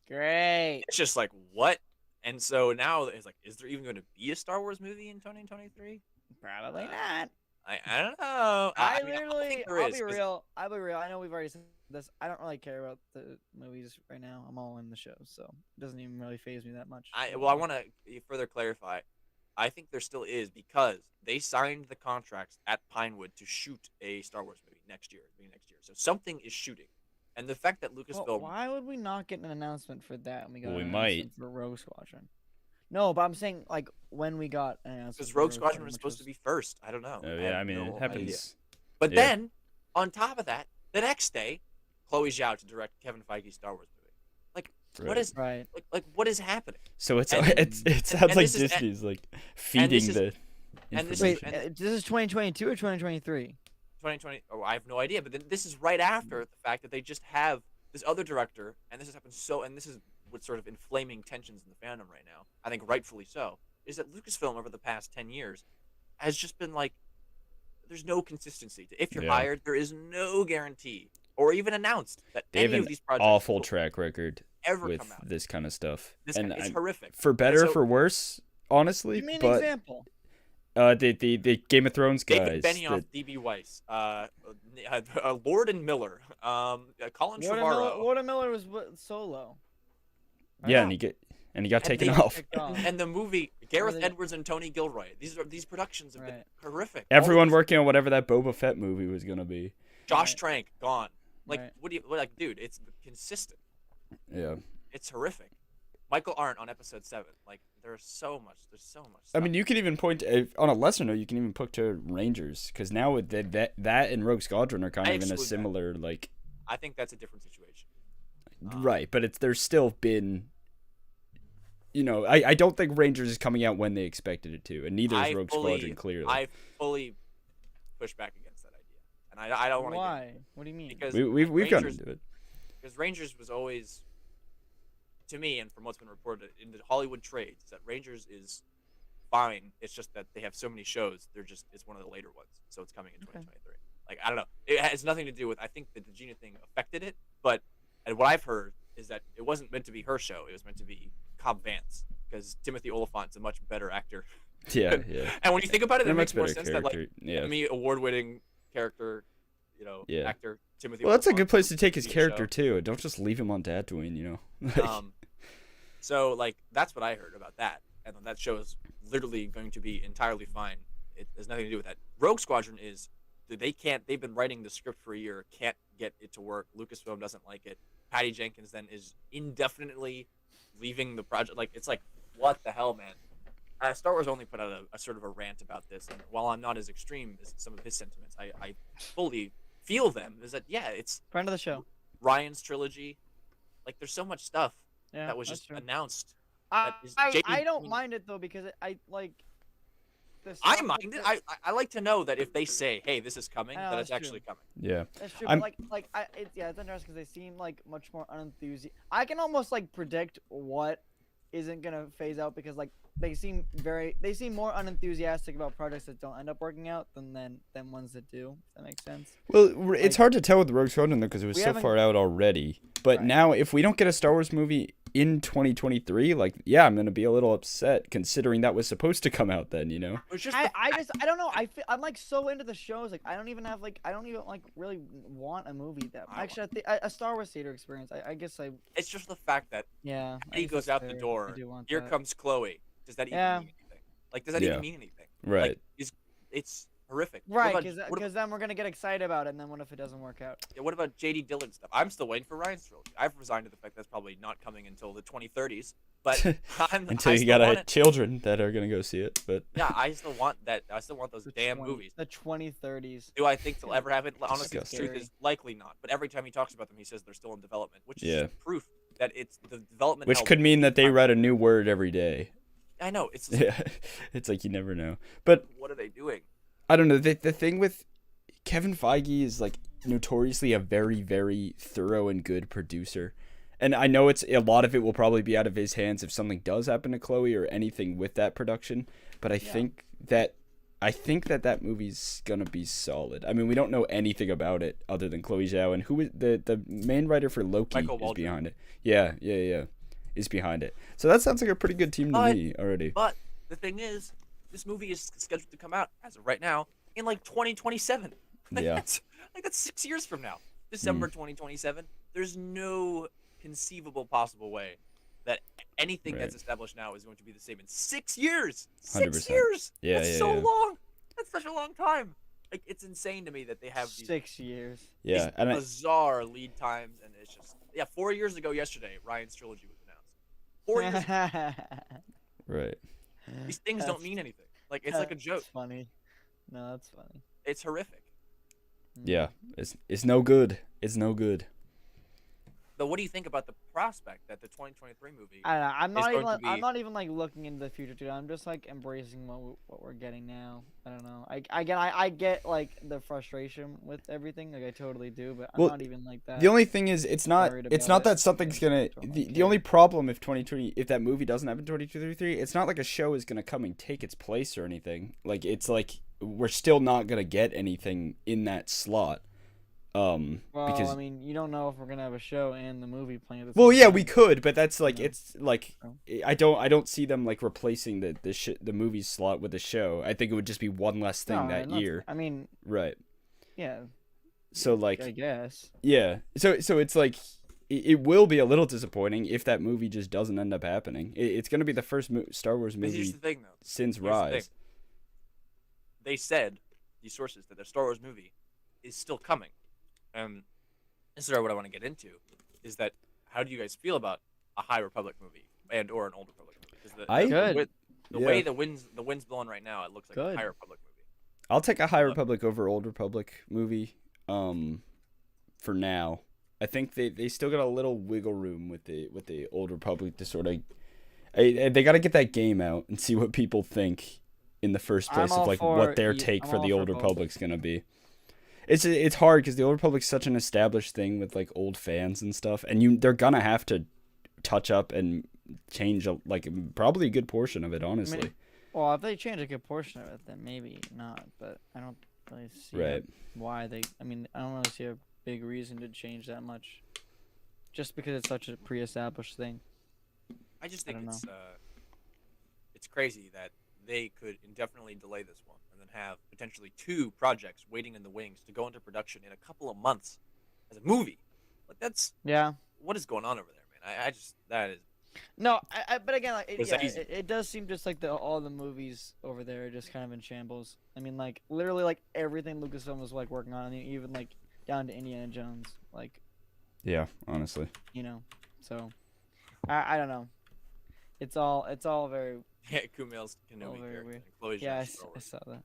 Great. it's just like, what? And so now it's like, is there even going to be a Star Wars movie in 2023? Probably not. I don't know. I mean, don't literally, think there I'll is, be 'cause- real. I'll be real. I know we've already said this. I don't really care about the movies right now. I'm all in the shows, so it doesn't even really phase me that much. I want to further clarify. I think there still is because they signed the contracts at Pinewood to shoot a Star Wars movie next year. So something is shooting, and the fact that Well, Lucasfilm, why would we not get an announcement for that? When we got Well, an we might. announcement for Rogue Squadron. No, but I'm saying like when we got an announcement. because for Rogue Squadron was which supposed to be first. I don't know. Oh, I yeah. have I mean, no it happens. idea. But Yeah. then On top of that, the next day, Chloe Zhao to direct Kevin Feige's Star Wars movie. Like, what Right. is Right. like what is happening? So it's And then- it sounds and like this is- Disney's like and feeding this is- the and this is- information. Wait, this is 2022 or 2023? 2020. Oh, I have no idea. But then this is right after the fact that they just have this other director, and this has happened and this is what's sort of inflaming tensions in the fandom right now. I think rightfully so. Is that Lucasfilm over the past 10 years has just been like, there's no consistency. If you're Yeah. hired, there is no guarantee or even announced that They have any an of these projects awful will track record ever with come out. this kind of stuff. This and it's I'm- horrific. for better or so- for worse, honestly. Give me an but example. the Game of Thrones David guys. Benioff, D.B. Weiss, Lord and Miller, Colin Trevorrow, Watermiller was Solo. yeah, Yeah. and he got taken they- off. Kicked off. and the movie Gareth they- Edwards and Tony Gilroy. These productions have been Right. horrific. Everyone All working on whatever that Boba Fett movie was gonna be. these- Josh Right. Trank gone. Like Right. like dude, it's consistent. Yeah. It's horrific. Michael Arndt on episode 7. Like there's so much. I Stuff. mean, you could even point on a lesser note. You can even put to Rangers because now with that and Rogue Squadron are kind I of in a exclude that. similar like I think that's a different situation. right, but there's still been. I don't think Rangers is coming out when they expected it to, and neither is Rogue Squadron clearly. I fully push back against that idea, and I don't want to. Why? What do you mean? Because We've gotten Rangers, into it. because Rangers was always, to me, and from what's been reported in the Hollywood trades, that Rangers is fine. It's just that they have so many shows. It's one of the later ones, so it's coming in 2023. Like I don't know. It has nothing to do with. I think that the Gina thing affected it, but and what I've heard is that it wasn't meant to be her show. It was meant to be Cobb Vance because Timothy Olyphant's a much better actor. Yeah, yeah. And when you think about it, And it a makes much more better sense that like character. Yeah. Emmy award-winning character, Yeah. actor Timothy. Well, that's a Olyphant good place to take his be the character show. too. Don't just leave him on Tatooine. So like that's what I heard about that, and that show is literally going to be entirely fine. It has nothing to do with that. Rogue Squadron is they've been writing the script for a year, can't get it to work. Lucasfilm doesn't like it. Patty Jenkins then is indefinitely leaving the project. Like it's like what the hell, man. Star Wars only put out a sort of a rant about this, and while I'm not as extreme as some of his sentiments, I fully feel them. Is that it's Friend of the show. Ryan's trilogy. Like there's so much stuff Yeah, that was that's just true. announced. I, that is I, J.D. I don't Queen. mind it though because I like. The I stuff mind it. that- I like to know that if they say, "Hey, this is coming," I know, that it's that's true. actually coming. Yeah. That's true. I'm- But it's interesting because they seem like much more unenthusiastic. I can almost like predict what isn't gonna phase out because like they seem more unenthusiastic about projects that don't end up working out than ones that do. If that makes sense. Well, it's Like- hard to tell with the Rogue Squadron though because it was We so haven't- far out already. But Right. now, if we don't get a Star Wars movie in 2023, like, yeah, I'm gonna be a little upset considering that was supposed to come out then. It's just I don't know. I'm like so into the shows. Like I don't even really want a movie that I actually a Star Wars theater experience. I guess it's just the fact that yeah. I he guess goes that's out the fair. door. I do want Here that. comes Chloe. Does that even Yeah. mean anything? Like, does that Yeah. even mean anything? Right. Like, it's horrific. Right, What because about, then we're gonna get excited about it, and then what if it doesn't work out? what about J.D. Dillon stuff? I'm still waiting for Ryan's trilogy. I've resigned to the fact that's probably not coming until the 2030s. But Until I you still got want it. children that are gonna go see it, but Yeah, I still want that. I still want those damn movies. The 2030s. Do I think they'll ever happen? Honestly, the Disgusting. truth is likely not. But every time he talks about them, he says they're still in development, which is Yeah. just proof that it's the development. which hell could mean that they time. write a new word every day. I know it's. Just, Yeah, it's like you never know. But What are they doing? I don't know. The thing with Kevin Feige is like notoriously a very, very thorough and good producer. And I know it's a lot of it will probably be out of his hands if something does happen to Chloe or anything with that production. But I think that that movie's gonna be solid. I mean, we don't know anything about it other than Chloe Zhao and who is the main writer for Loki Michael is Waldron. behind it. Yeah, is behind it. So that sounds like a pretty good team to But- me already. But the thing is, this movie is scheduled to come out as of right now in like 2027. Like, Yeah. that's 6 years from now. December 2027. There's no conceivable possible way that anything that's Right. established now is going to be the same in 6 years. 100%. 6 years. Yeah, That's yeah, so yeah. long. That's such a long time. Like it's insane to me that they have these 6 years. Yeah, and bizarre lead times, and it's just 4 years ago yesterday, Ryan's trilogy was announced. 4 years. right. These things don't mean anything. Like it's like a joke. That's funny. No, that's funny. It's horrific. Yeah, it's no good. It's no good. But what do you think about the prospect that the 2023 movie I don't know. is going to be? I'm not even like looking into the future too. I'm just like embracing what we're getting now. I don't know. I get like the frustration with everything. Like I totally do, but I'm Well, not even like that. The only thing is, it's not worried it's about not it. that something's gonna. Don't The, really the only care. problem if that movie doesn't happen 2023, it's not like a show is gonna come and take its place or anything. Like it's like we're still not gonna get anything in that slot. Well, Because I mean, you don't know if we're gonna have a show and the movie playing at the well, same yeah, time. we could, but that's like No. it's like Oh. I don't see them like replacing the movie slot with the show. I think it would just be one less thing No, that not- year. I mean, Right. yeah. So I like guess. yeah. So it's like it will be a little disappointing if that movie just doesn't end up happening. It's going to be the first Star Wars But here's movie the thing, though. since Here's the Rise. thing. They said, these sources, that the Star Wars movie is still coming. And this is what I want to get into, is that how do you guys feel about a High Republic movie and or an Old Republic movie? Because Good. the Yeah. way the wind's blowing right now, it looks like Good. a High Republic movie. I'll take a High Republic over Old Republic movie for now. I think they still got a little wiggle room with the Old Republic to sort of they got to get that game out and see what people think in the first place I'm of all like for what their e- take I'm for all the for Old both. Republic's going to be. It's hard because the Old Republic's such an established thing with like old fans and stuff, and they're gonna have to touch up and change like probably a good portion of it, honestly. Well, if they change a good portion of it, then maybe not. But I don't really see Right. why they. I mean, I don't really see a big reason to change that much. Just because it's such a pre-established thing. I just I think don't it's crazy that they could indefinitely delay this one and then have potentially 2 projects waiting in the wings to go into production in a couple of months as a movie. Like that's Yeah. what is going on over there, man. I just that is No, but again, like, It's yeah, easy. it does seem just like all the movies over there are just kind of in shambles. I mean, like literally, like everything Lucasfilm was like working on, I mean, even like down to Indiana Jones, like Yeah, honestly. So I don't know. It's all very yeah, Kumail's Kenobi Oh, very character. weird. And Chloe's yeah. Star I Wars. saw that.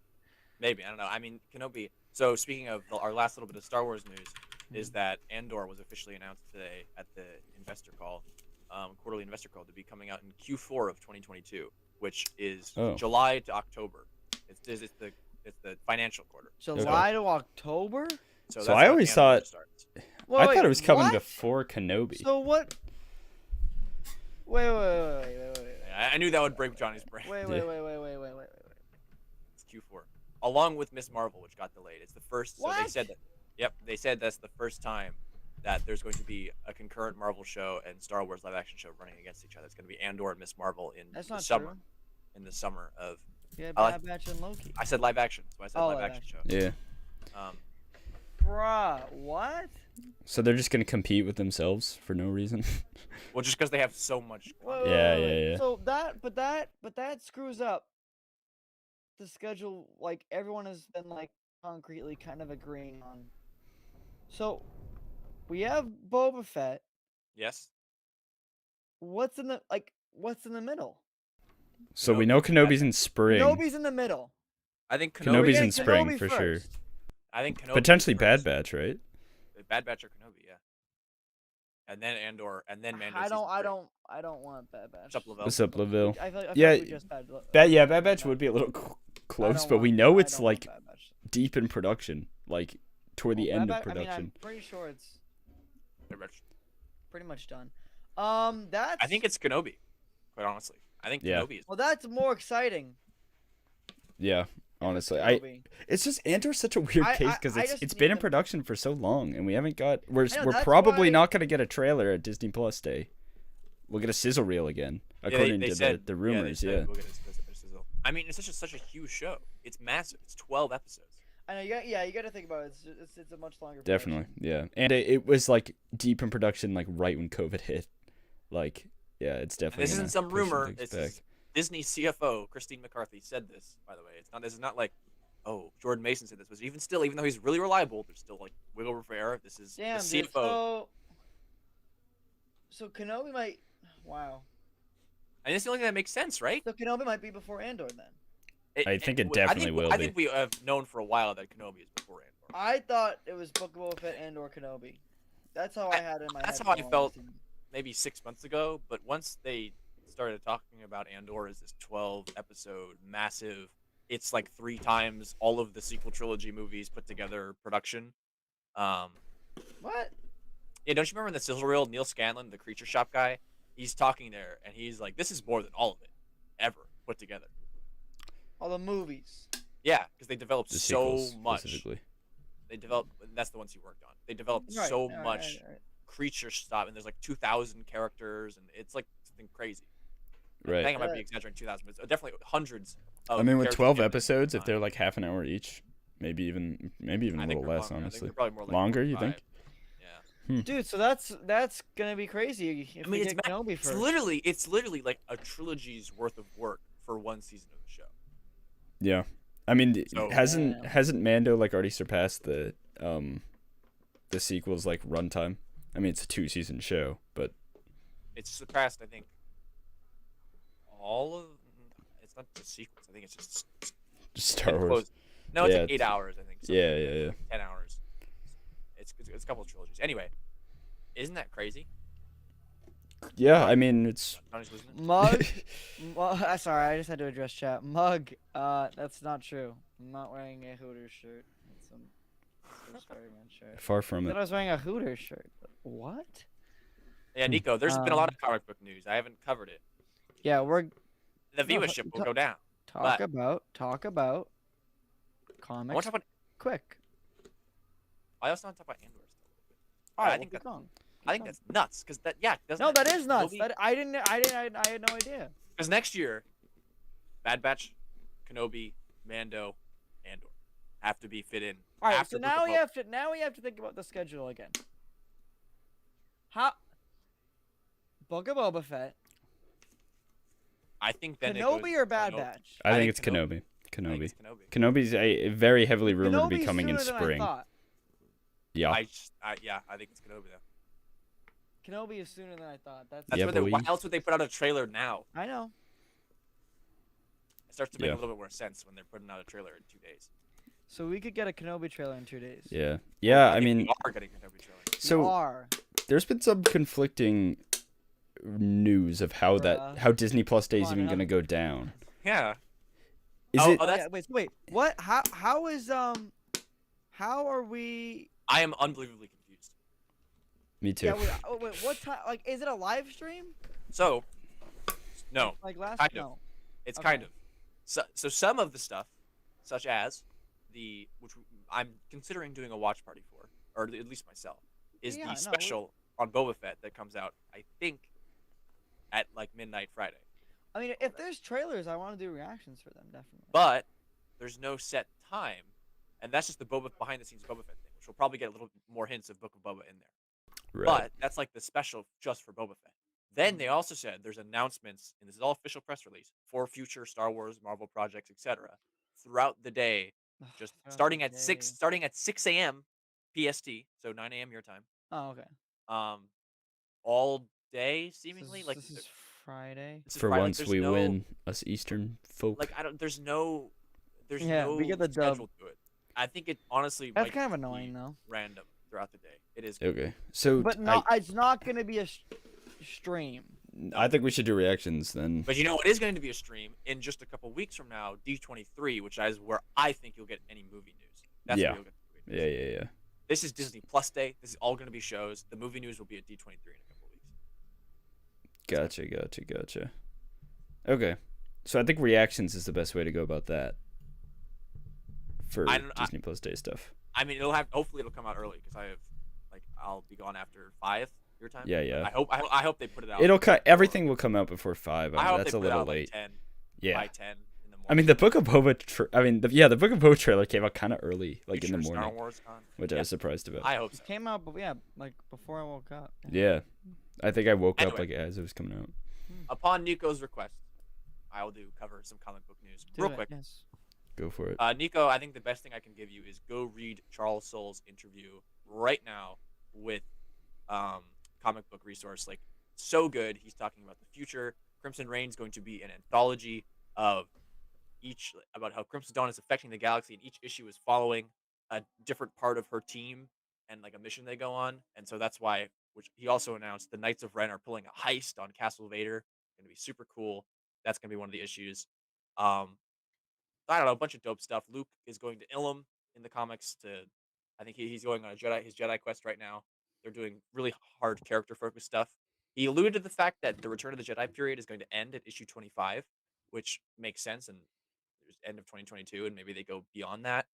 Maybe I don't know. I mean, Kenobi. So speaking of our last little bit of Star Wars news, is that Andor was officially announced today at the investor call, quarterly investor call, to be coming out in Q4 of 2022, which is Oh. July to October. It's the financial quarter. July to October. So, So that's I when always Andor thought- starts. Wait, I thought it was coming what? before Kenobi. So what? Wait. I knew that would break Johnny's brain. Wait. It's Q4, along with Miss Marvel, which got delayed. It's the first. So they What? said that. Yep, they said that's the first time that there's going to be a concurrent Marvel show and Star Wars live action show running against each other. It's going to be Andor and Miss Marvel in That's the not summer. true. In the summer of, Yeah, I like- Bad Batch and Loki. I said live action, so I said Oh, live live action show. Yeah. Bruh, what? So they're just gonna compete with themselves for no reason. Well, just because they have so much. Wait, Yeah. So that screws up the schedule. Like everyone has been like concretely kind of agreeing on. So we have Boba Fett. Yes. What's in the middle? So we Kenobi. know Kenobi's in spring. Kenobi's in the middle. I think Kenobi's We're in getting spring Kenobi for sure. first. I think Kenobi. Potentially is Bad first. Batch, right? Bad Batch or Kenobi, yeah. And then Andor, and then Mando. I season don't three. want Bad Batch. What's up, Lavelle? What's up, Laville? I feel Yeah, like we just had Bad Batch would be a little close, but we know it's like Bad Batch. deep in production, like toward the Well, end Bad of Batch- I mean, production. I'm pretty sure it's Bad Batch. pretty much done. That's. I think it's Kenobi. Quite honestly, I think Yeah. Kenobi is. Well, that's more exciting. Yeah, if it's honestly, Kenobi. it's just Andor's such a weird I- case I- because I it's just been need in to- production for so long, and we haven't got. We're I know, we're that's probably why- not gonna get a trailer at Disney Plus Day. We'll get a sizzle reel again, according to said, the they rumors. said Yeah. we'll get a sizzle. I mean, it's such a huge show. It's massive. It's 12 episodes. I know. You got to think about it. It's a much longer. Definitely, production. yeah. And it was like deep in production, like right when COVID hit. Like, yeah, it's And definitely. this isn't gonna some push rumor. things This back. is Disney CFO Christine McCarthy said this. By the way, it's not. This is not like, oh, Jordan Mason said this. But even still, even though he's really reliable, there's still like wiggle room for error. This is Damn, the dude. CFO. So Kenobi might. Wow. And it's the only thing that makes sense, right? So Kenobi might be before Andor then. I think it definitely will I be. think we have known for a while that Kenobi is before Andor. I thought it was Book of Boba Fett and or Kenobi. That's how I had it in my That's head. how for I the longest felt time. maybe 6 months ago. But once they started talking about Andor as this 12-episode massive, it's like 3 times all of the sequel trilogy movies put together production. Um, What? yeah, don't you remember in the sizzle reel, Neil Scanlon, the creature shop guy? He's talking there, and he's like, "This is more than all of it ever put together." All the movies. Yeah, because they developed The so sequels much. specifically. They developed. That's the ones he worked on. They developed Right, so right, much right. creature stuff, and there's like 2,000 characters, and it's like something crazy. I Right. think I might be exaggerating 2,000, but it's definitely hundreds. Of I mean, with characters 12 in it at episodes, the if they're time. like half an hour each, maybe even a I think little they're less, longer. I think honestly. they're probably more like Longer, you 45. think? Yeah. Dude, so that's gonna be crazy if I mean, we it's get Kenobi it's first. literally like a trilogy's worth of work for one season of the show. Yeah. I mean, So- hasn't Mando like already surpassed the sequels like runtime? I mean, it's a 2-season show, but It's surpassed, I think, all of. It's not the sequels. I think it's just just Star getting Wars. close. No, it's Yeah, like 8 it's- hours. I think. something Yeah, like yeah, yeah. 10 hours. It's a couple of trilogies. Anyway, isn't that crazy? Yeah, I mean, it's Johnny's losing it? Mug. Sorry, I just had to address chat. Mug. That's not true. I'm not wearing a Hooters shirt. It's a Spider-Man shirt. far from I thought I it. was wearing a Hooters shirt. What? Yeah, Nico. There's been a lot Um, of comic book news. I haven't covered it. Yeah, we're The No, viewership will go down. talk But- about I comics. want to talk about. Quick. I also want to talk about Andor. All right, I think keep that- going. I think that's nuts because doesn't No, that is nuts. Kenobi- That I had no idea. Because next year, Bad Batch, Kenobi, Mando, Andor have to be fit in. All right, after so Book of now we Boba. have to think about the schedule again. How? Book of Boba Fett, I think then Kenobi or Bad Kenobi. Batch? I I think think it's Kenobi. Kenobi. I think Kenobi. it's Kenobi. Kenobi's very heavily rumored to be Kenobi's coming in sooner than I spring. thought. Yeah. I think it's Kenobi though. Kenobi is sooner than I thought. That's That's Yeah, what they, why boy. else would they put out a trailer now? I know. It starts to make Yeah. a little bit more sense when they're putting out a trailer in 2 days. So we could get a Kenobi trailer in 2 days. Yeah. Yeah, I think mean, we are getting a Kenobi trailer. We so are. there's been some conflicting news of how Bruh. how Disney Plus Day is Come on even now. going to go down. Yeah. Is Oh, it oh, that's- Yeah, wait. What? How is How are we? I am unbelievably confused. Me too. Yeah. Wait. What time? Like, is it a live stream? So, no, Like last? Kind of. No. it's Okay. kind of. So some of the stuff, such as which I'm considering doing a watch party for, or at least myself, is Yeah, the no, special on Boba Fett that comes out, I think, at like midnight Friday. I mean, if there's trailers, I want to do reactions for them, definitely. But there's no set time, and that's just the behind the scenes Boba Fett thing, which will probably get a little more hints of Book of Boba in there. Right. But that's like the special just for Boba Fett. Then they also said there's announcements, and this is all official press release for future Star Wars, Marvel projects, etc. throughout the day, just Throughout starting the at six, day. starting at 6 a.m. PST, so 9 a.m. your time. Oh, okay. All day So seemingly. this, Like this is Friday. this is For Friday, like, once there's we no- win, us Eastern folk. Like I don't. There's no Yeah, we get the dub. schedule to it. I think it honestly That's might kind of be annoying, though. random throughout the day. It is. Okay. So But no, it's not gonna be a stream. I think we should do reactions then. But you know what is going to be a stream in just a couple weeks from now, D23, which is where I think you'll get any movie news. That's Yeah. where you'll get the movie news. Yeah. This is Disney Plus Day. This is all going to be shows. The movie news will be at D23 in a couple weeks. Gotcha. Okay. So I think reactions is the best way to go about that. For Disney Plus Day stuff. I mean, hopefully it'll come out early because I'll be gone after 5 your time. Yeah. I hope they put it out. Everything will come out before 5. I hope That's they a put it little out late. Like 10, Yeah. by 10 in the morning. I mean, the Book of Boba. The Book of Boba trailer came out kind of early, like in the Future Star morning, Wars con. which I Yeah, was surprised about. I hope It so. came out, but yeah, like before I woke up. Yeah, I think I woke up Anyway. like as it was coming out. Upon Nico's request, I will cover some comic book news Do real it, quick. Yes. Go for it. Nico, I think the best thing I can give you is go read Charles Soule's interview right now with Comic Book Resource. Like, so good. He's talking about the future. Crimson Reign's going to be an anthology of each about how Crimson Dawn is affecting the galaxy, and each issue is following a different part of her team and like a mission they go on. And so that's why, which he also announced, the Knights of Ren are pulling a heist on Castle Vader. Going to be super cool. That's going to be one of the issues. Um, I don't know, a bunch of dope stuff. Luke is going to Ilum in the comics to, I think he's going on his Jedi quest right now. They're doing really hard character focused stuff. He alluded to the fact that the Return of the Jedi period is going to end at issue 25, which makes sense, and there's end of 2022, and maybe they go beyond that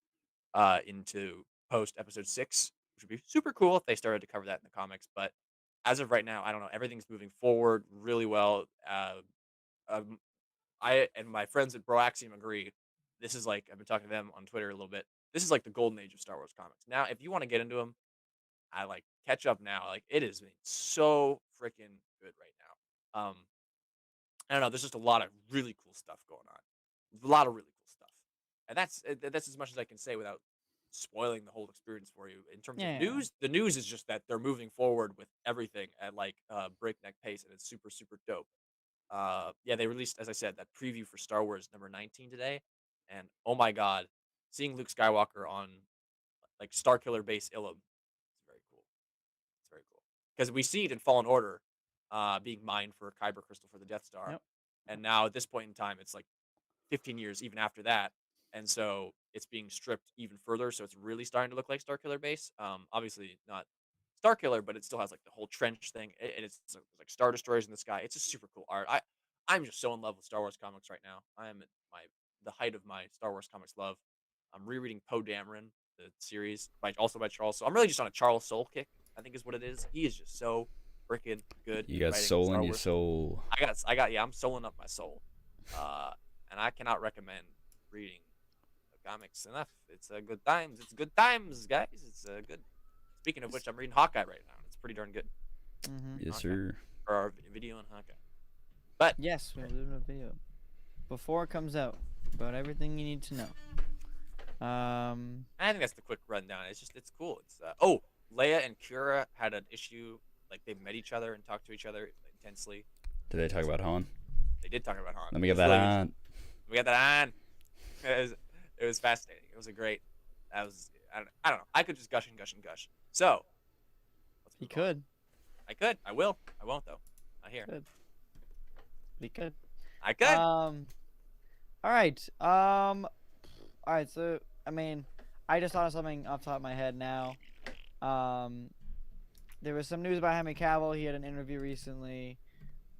into post episode 6, which would be super cool if they started to cover that in the comics. But as of right now, I don't know. Everything's moving forward really well. Um, I and my friends at Broaxium agree. This is like I've been talking to them on Twitter a little bit. This is like the golden age of Star Wars comics. Now, if you want to get into them, I like catch up now. Like it is so freaking good right now. I don't know. There's just a lot of really cool stuff going on. A lot of really cool stuff, and that's as much as I can say without spoiling the whole experience for you. In terms of Yeah. news, the news is just that they're moving forward with everything at like breakneck pace, and it's super super dope. Yeah, they released, as I said, that preview for Star Wars number 19 today, and oh my god, seeing Luke Skywalker on like Starkiller Base Ilum is very cool. It's very cool because we see it in Fallen Order, being mined for a Kyber crystal for the Death Star, Yep. and now at this point in time, it's like 15 years even after that, and so it's being stripped even further. So it's really starting to look like Starkiller Base. Obviously not Starkiller, but it still has like the whole trench thing, and it's like Star Destroyers in the sky. It's just super cool art. I'm just so in love with Star Wars comics right now. I am at the height of my Star Wars comics love. I'm rereading Poe Dameron, the series by Charles. So I'm really just on a Charles Soule kick, I think is what it is. He is just so freaking good. You got writing soul Star in your Wars. soul. Yeah, I'm souling up my soul. And I cannot recommend reading the comics enough. It's good times. It's good times, guys. It's good. Speaking of which, I'm reading Hawkeye right now. It's pretty darn good. Yes, Okay. sir. For our video on Hawkeye. But Yes, we're doing a video before it comes out about everything you need to know. I think that's the quick rundown. It's cool. It's Leia and Kira had an issue. Like they met each other and talked to each other intensely. Did they talk about Han? They did talk about Han. Let me get that on. We got that on. It was fascinating. It was a great. I don't know. I could just gush and gush and gush. So. Let's He move on. could. I could. I will. I won't though. Not here. Good. He could. I could. All right. All right. So, I mean, I just thought of something off the top of my head now. There was some news about Henry Cavill. He had an interview recently,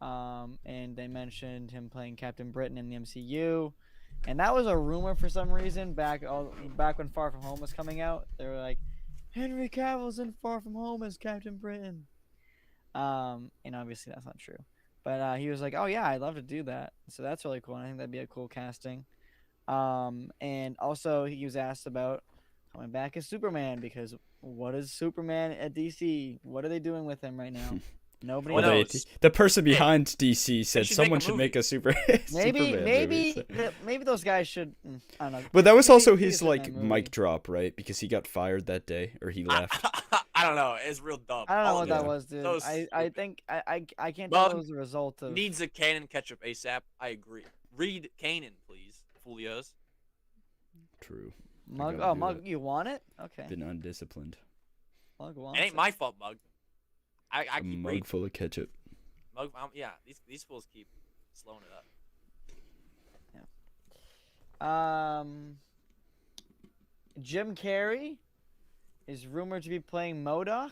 and they mentioned him playing Captain Britain in the MCU, and that was a rumor for some reason back when Far From Home was coming out. They were like, Henry Cavill's in Far From Home as Captain Britain. And obviously that's not true. But he was like, oh yeah, I'd love to do that. So that's really cool. And I think that'd be a cool casting. And also he was asked about coming back as Superman, because what is Superman at DC? What are they doing with him right now? Nobody Well, knows. The person behind DC said should someone make a should movie. make a Maybe Superman movie. maybe those guys should. I don't know. But that was Maybe also do a his Superman like movie. mic drop, right? Because he got fired that day, or he left. I don't know. It's real dumb. I don't know All what of that it. was, dude. So I stupid. think I can't Mug tell it was a result of. Needs a Kanan ketchup ASAP. I agree. Read Kanan, please. Folios. True. Mug. gotta Oh, do Mug, it. you want it? Okay. Been undisciplined. Mug It wants ain't my fault, Mug. I A keep mug reading. full of ketchup. Mug. Yeah, these fools keep slowing it up. Jim Carrey is rumored to be playing MODOK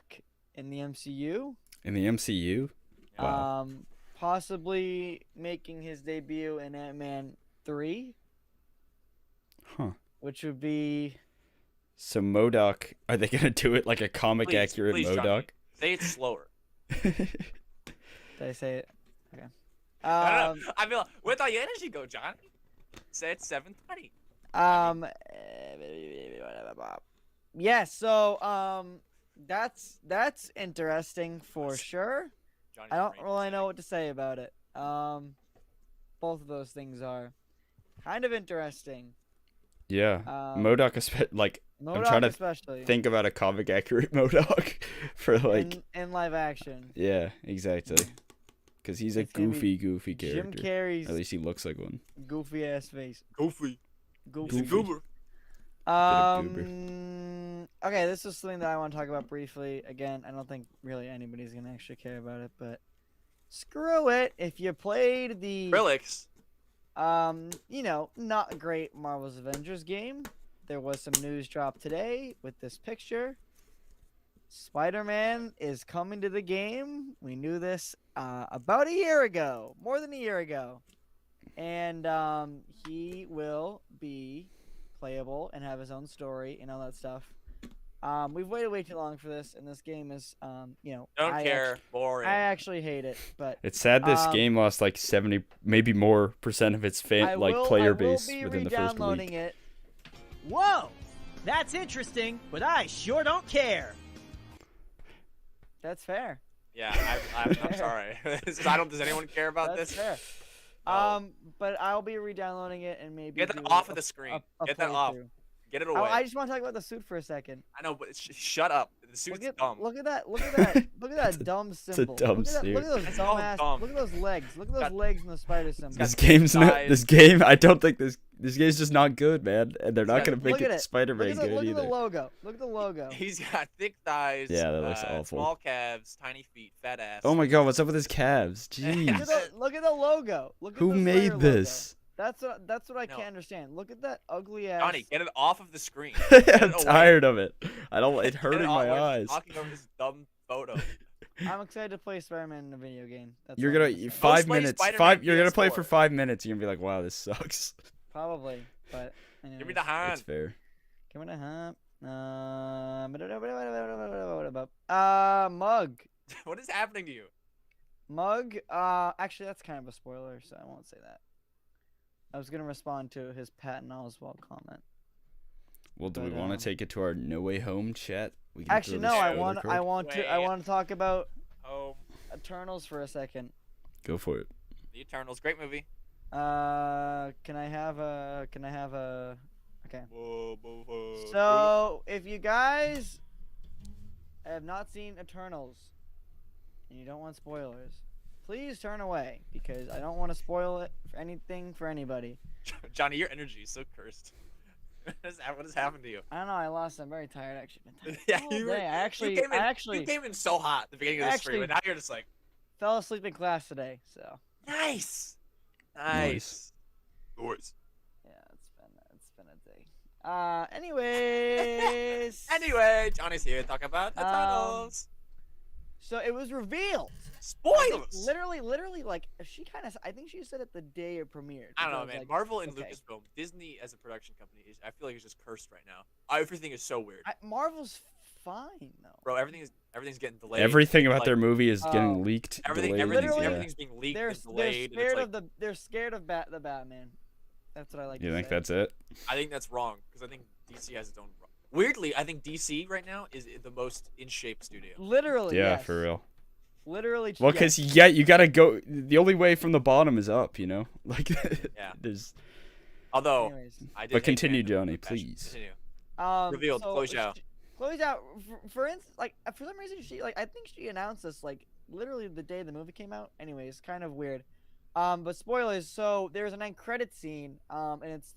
in the MCU. In the MCU? Wow. Possibly making his debut in Ant-Man 3, Huh. which would be So MODOK, are they gonna do it like a comic Please, accurate please, Johnny. MODOK? Say it slower. did I say it? Okay. I don't know. I feel where the energy go, Johnny? Say it 7:20. Yeah, so that's interesting for sure. Johnny's I don't brain really is know what to say about it. Both of those things are kind of interesting. Yeah. MODOK, like, I'm MODOK trying to especially think about a comic accurate MODOK for like. in live action. Yeah, exactly. because he's a It's gonna be goofy Jim character. Carrey's At least he looks like one. goofy ass face. Goofy. Goofy. He's a goober. of Okay, this is something that I want to talk about briefly. Again, I don't think really anybody's gonna actually care about it, but screw it. If you played the Acrylics. not great Marvel's Avengers game, there was some news dropped today with this picture. Spider-Man is coming to the game. We knew this about a year ago, more than a year ago, and he will be playable and have his own story and all that stuff. We've waited way too long for this, and this game is, Don't care. Boring. I actually hate it, but It's sad this game lost like 70, maybe more % of its player base within the first re-downloading week. it. Whoa! That's interesting, but I sure don't care. That's fair. Yeah, I'm sorry. Does anyone care about That's this? fair. Oh. But I'll be re-downloading it and maybe Get that do off a- of the screen. a Get that off. playthrough. Get it away. I just want to talk about the suit for a second. I know, but shut up. The suit's dumb. Look at that! Look at that! Look at that dumb symbol. dumb look at suit. Look at those It's all dumbass. dumb. Look at those legs. Look at those got- legs in the spider symbol. This got game's not. size. This game. I don't think this game's just not good, man. And they're not got- gonna make Look at it it. Spider-Man Look good at the either. logo. Look at the logo. He's got thick thighs. Yeah, that looks awful. Small calves, tiny feet, fat ass. Oh my god, what's up with his calves? Look Jeez. at look at the logo. Look at Who the made Slayer this? Logo. That's what I No. can't understand. Look at that ugly ass. Johnny, get it off of the screen. Get it I'm away. tired of it. I don't. It's Get it hurting off. my We're eyes. Talking over this dumb photo. I'm excited to play Spider-Man in a video game. That's You're all I'm gonna say. 5 play minutes. Spider-Man You're gonna play PS4. for 5 minutes. You're gonna be like, wow, this sucks. Probably, but Give me anyways. the hand. It's fair. Give me the hump. Mug. What is happening to you? Mug. Actually, that's kind of a spoiler, so I won't say that. I was gonna respond to his Patton Oswalt comment. Well, do we But, want to take it to our No Way Home chat? We can Actually, throw no. this I show want. record. I want to. I Wait. want to talk about Oh, Eternals for a second. Go for it. The Eternals, great movie. Can I have a? Okay. Whoa, whoa, whoa. So, if you guys have not seen Eternals and you don't want spoilers, please turn away because I don't want to spoil it for anything for anybody. Johnny, your energy is so cursed. What has happened to you? I don't know. I lost. I'm very tired. Actually, been tired Yeah, all you were. day. You came in so hot at the beginning of the stream, actually- and now you're just like, fell asleep in class today. So nice. Nice. Nice. yeah, it's been a day. Anyways. Anyway, Johnny's here to talk about Eternals. So it was revealed. Spoilers. Literally, like I think she said it the day it premiered. I don't know, because, man. like, Marvel and okay. Lucasfilm, Disney as a production company, I feel like it's just cursed right now. Everything is so weird, Marvel's fine though. bro. Everything's getting delayed. Everything about like, their movie is Oh. getting leaked. Everything, delayed, Literally- everything's being leaked They're and delayed. and it's scared like, of they're scared of the Batman. That's what I like. You to think say. that's it? I think that's wrong because I think DC has its own. Weirdly, I think DC right now is the most in shape studio. Literally. Yeah, yes. for real. Literally. Well, yes. because you gotta go. The only way from the bottom is up. You know, like Yeah. there's. Although Anyways. I did. But hate continue, fandom Johnny, of fashion. please. Continue. Revealed, Chloe Zhao. Chloe Zhao, for instance, like for some reason I think she announced this like literally the day the movie came out. Anyways, kind of weird. But spoilers. So there's an end credit scene. And it's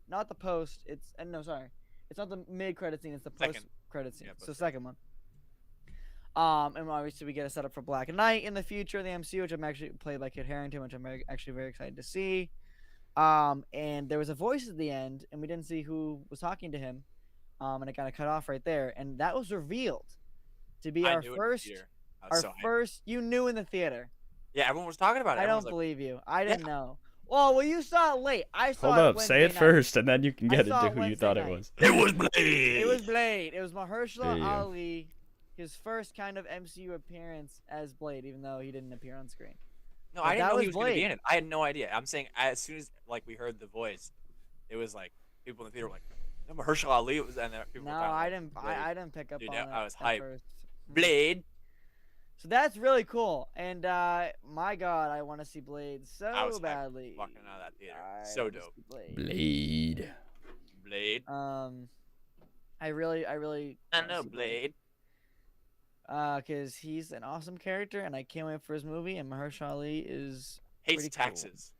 not the post. It's it's not the mid credit scene. It's the Second. post credit scene. Yeah, So post-credit. second one. And obviously we get a setup for Black Knight in the future of the MCU, which I'm actually played by Kit Harington, which I'm actually very excited to see. And there was a voice at the end, and we didn't see who was talking to him. And it kind of cut off right there, and that was revealed to be I our knew it in the first, theater. I was so hyped. first. You knew in the theater. Yeah, everyone was talking about it. I Everyone don't was like, believe you. I didn't know. Well, you saw it late. I saw Hold it up, say it Wednesday night. first, and then you can I get saw into it who you Wednesday thought it night. was. It was Blade. It was Blade. It was There Mahershala you go. Ali, his first kind of MCU appearance as Blade, even though he didn't appear on screen. No, But I didn't that know was he was gonna be Blade. in it. I had no idea. I'm saying as soon as like we heard the voice, it was like people in the theater were like, "No, Mahershala Ali was," and then people No, were talking I like, didn't. Blade. I didn't pick up Dude, on yeah, it. I was at hyped. first. Blade. So that's really cool, and my God, I want to see Blade I was so hyped badly. walking out of that theater. I So wanna dope. see Blade. Blade. Blade. I really. I wanna know see Blade. Because he's an awesome character, and I can't wait for his movie. And Mahershala Ali is Hates pretty taxes.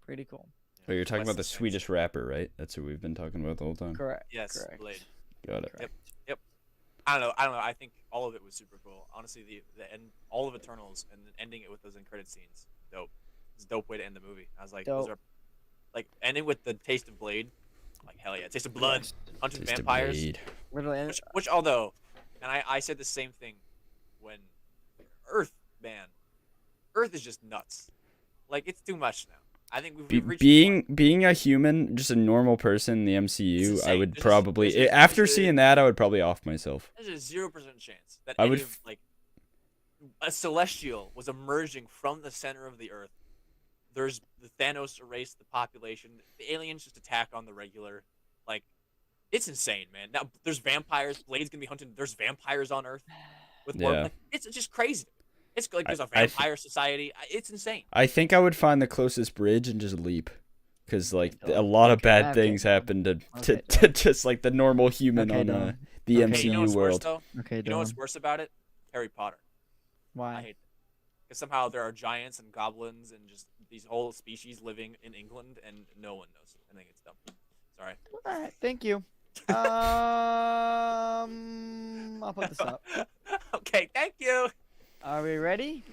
pretty cool. Oh, you're talking Less about the than cents. Swedish rapper, right? That's who we've been talking about the whole time. Correct. Yes, Correct. Blade. Got it. Correct. Yep. I don't know. I think all of it was super cool. Honestly, the end, all of Eternals, and then ending it with those end credit scenes, dope. It's a dope way to end the movie. I was like, those Dope. are like ending with the taste of Blade, like hell yeah, taste of blood, hunting Taste of vampires. Blade. Literally. And, Which although, and I said the same thing when Earth, man, Earth is just nuts. Like it's too much now. I think we've reached the point. Being a human, just a normal person in the It's MCU, I insane. would There's probably there's after there's seeing that, I would probably off myself. There's a 0% chance that I any would of, like a celestial was emerging from the center of the Earth. There's the Thanos erased the population. The aliens just attack on the regular. Like, it's insane, man. Now there's vampires. Blade's gonna be hunting. There's vampires on Earth with more. Yeah. Like, it's just crazy. It's like there's a I- vampire society. It's insane. I think I would find the closest bridge and just leap, because like a lot of bad Okay. things happen to Okay, to just like the normal human Okay, on Dylan. the Okay. Hey, you know MCU what's worse world. though? Okay, You know what's Dylan. worse about it? Harry Potter. I Why? hate it. Because somehow there are giants and goblins and just these whole species living in England and no one knows. I think it's dumb. Sorry. All right. Thank you. I'll put this up. Okay, thank you. Are we ready?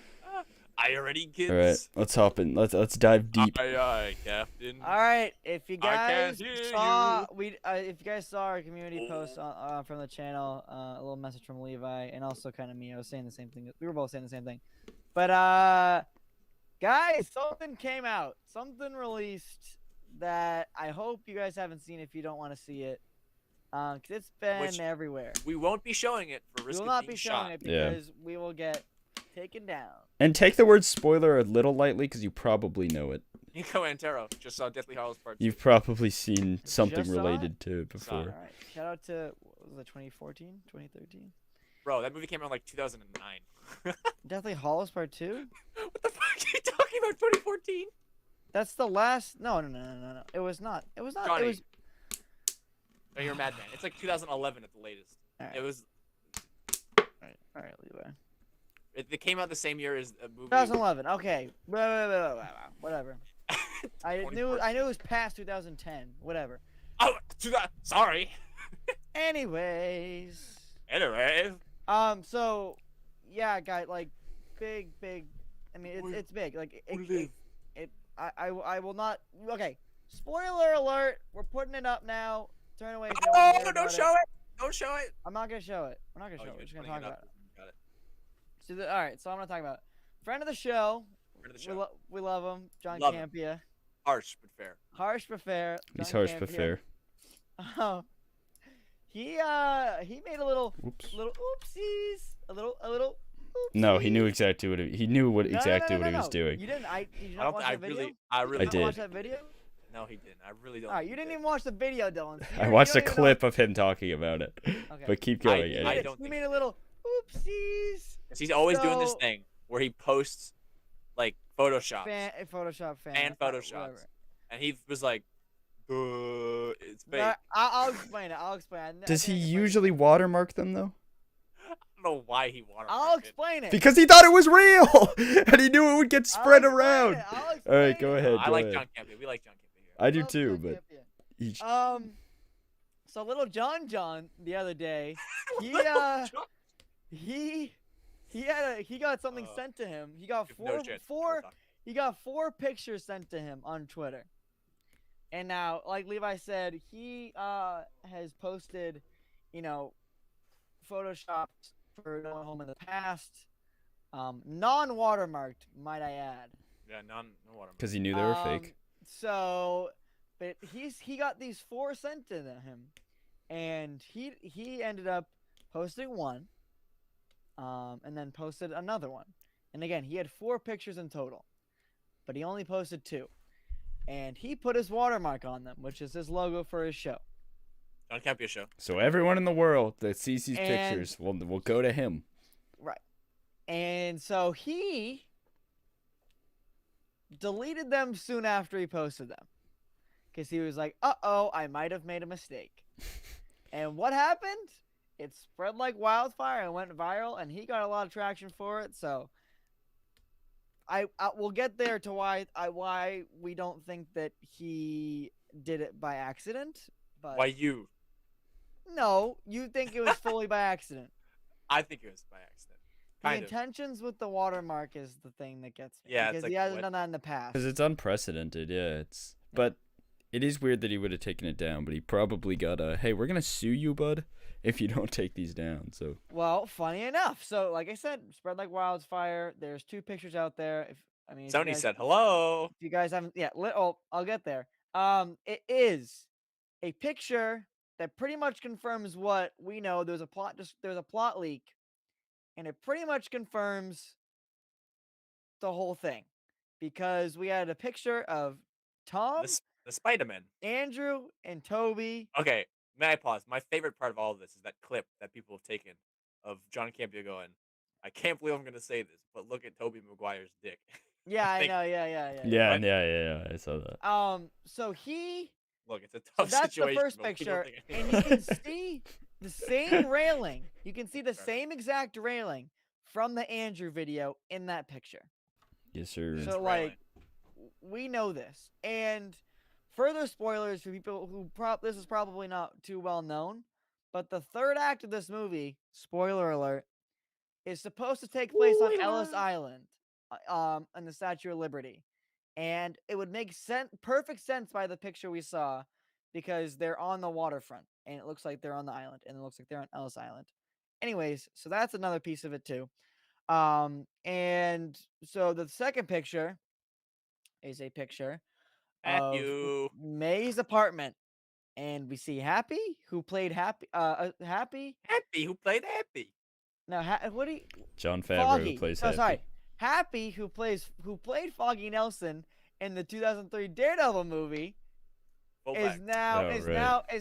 I already kids. All right, let's hop in. Let's dive deep. Aye, Captain. All right. If you I guys can't hear saw if you guys saw our community post from the channel, a little message from Levi and also kind of me. I was saying the same thing. We were both saying the same thing. But guys, something came out. Something released that I hope you guys haven't seen if you don't want to see it. 'Cause it's been Which- everywhere. We won't be showing it for We risk will of not being be showing shot. it Yeah. because we will get taken down. And take the word spoiler a little lightly, because you probably know it. Nico Antero just saw Deathly Hallows Part 2. You've probably seen something Just saw it? related to it Saw before. All right. Shout out to what was it 2014, 2013? Bro, that movie came out in like 2009. Deathly Hallows Part 2? What the fuck are you talking about? 2014? That's the last. No. It was not. It was not. Johnny. It was. No, you're a madman. It's like 2011 at the latest. Alright. It was. All right, Levi. It came out the same year as a movie. 2011. Okay. Whatever. I knew. 2014. I knew it was past 2010. Whatever. Oh, sorry. Anyways. Anyway. So, yeah, guy, like, big. I mean, it's big. Like, I will not. Okay. Spoiler alert. We're putting it up now. Turn away. If you don't wanna hear Oh, about don't show it. Don't show it. I'm not gonna show it. We're not gonna show it. you're We're just gonna putting talk it about up. it. Got it. So all right. So I'm gonna talk about friend of the show. Friend of the show. We love him, John Love him. Campia. Harsh but fair. Harsh but fair. He's John harsh but Campia. fair. He made a little Oops. oopsies. A little oopsies. No, he knew exactly what he knew what No, exactly no, what he was doing. You didn't. Did you I not don't. watch I that video? really. I Did you did. not watch that video? No, he didn't. I really don't. All right, you didn't even watch the video, Dylan. So I you watched a don't even know- clip of him talking about it. Okay. But keep going. I anyway. don't He think made a little oopsies. 'Cause he's always doing this So- thing where he posts like Photoshops Photoshop fan. and Photoshops, whatever. and he was like, "It's fake." I'll explain it. I'll explain it. Does he usually watermark them though? I don't know why he wanted. I'll explain it. Because he thought it was real, and he knew it would get I'll spread explain around. it, I'll All right, explain go it. ahead. I go like ahead. John Campia. We like John Campia here. I do Love too, John but Campia. each... So little John the other day, he he got something sent to him. He got No shit. he got 4 pictures sent to him on Twitter. And now, like Levi said, he has posted, photoshops for No Home in the past, non-watermarked, might I add. Yeah, no water. because he knew they were fake. So, but he got these 4 sent to him, and he ended up posting one, and then posted another one, and again he had 4 pictures in total, but he only posted 2, and he put his watermark on them, which is his logo for his show. John Campia show. So everyone in the world that sees these And- pictures will go to him. Right. And so he deleted them soon after he posted them. Because he was like, uh-oh, I might have made a mistake. And what happened? it spread like wildfire and went viral, and he got a lot of traction for it. So I will get there to why we don't think that he did it by accident. But Why you? no, you think it was fully by accident. I think it was by accident. The Kind of. intentions with the watermark is the thing that gets me. Yeah, it's because like, he hasn't what? done that in the past. Because it's unprecedented, yeah. But it is weird that he would have taken it down, but he probably got a, hey, we're gonna sue you, bud, if you don't take these down. So Well, funny enough. So, like I said, spread like wildfire. There's 2 pictures out there. If you Sony guys, said hello. if you guys haven't, yeah, I'll get there. It is a picture that pretty much confirms what we know. There's a plot leak, and it pretty much confirms the whole thing, because we had a picture of Tom, The Spider-Man. Andrew, and Toby. Okay, may I pause? My favorite part of all of this is that clip that people have taken of John Campbell going, I can't believe I'm going to say this, but look at Tobey Maguire's dick. Yeah, I Think- know. Yeah. yeah, What? yeah, I saw that. So he. Look, it's a So tough that's the situation. first but we don't picture, think and you can see the same railing. You can see the Sorry. same exact railing from the Andrew video in that picture. Yes, sir. So, like, we know this. And further spoilers for people who this is probably not too well known, but the third act of this movie, spoiler alert, is supposed to take place on Ellis Island, on the Statue of Liberty. And it would make perfect sense by the picture we saw, because they're on the waterfront, and it looks like they're on the island, and it looks like they're on Ellis Island. Anyways, so that's another piece of it too. And so the second picture is a picture of Matthew. May's apartment, and we see Happy, who played Happy. Happy. Happy, who played Happy. No, what do you? John Favreau Foggy. who plays Oh, Happy. sorry. Happy, who played Foggy Nelson in the 2003 Daredevil movie, is Fullback.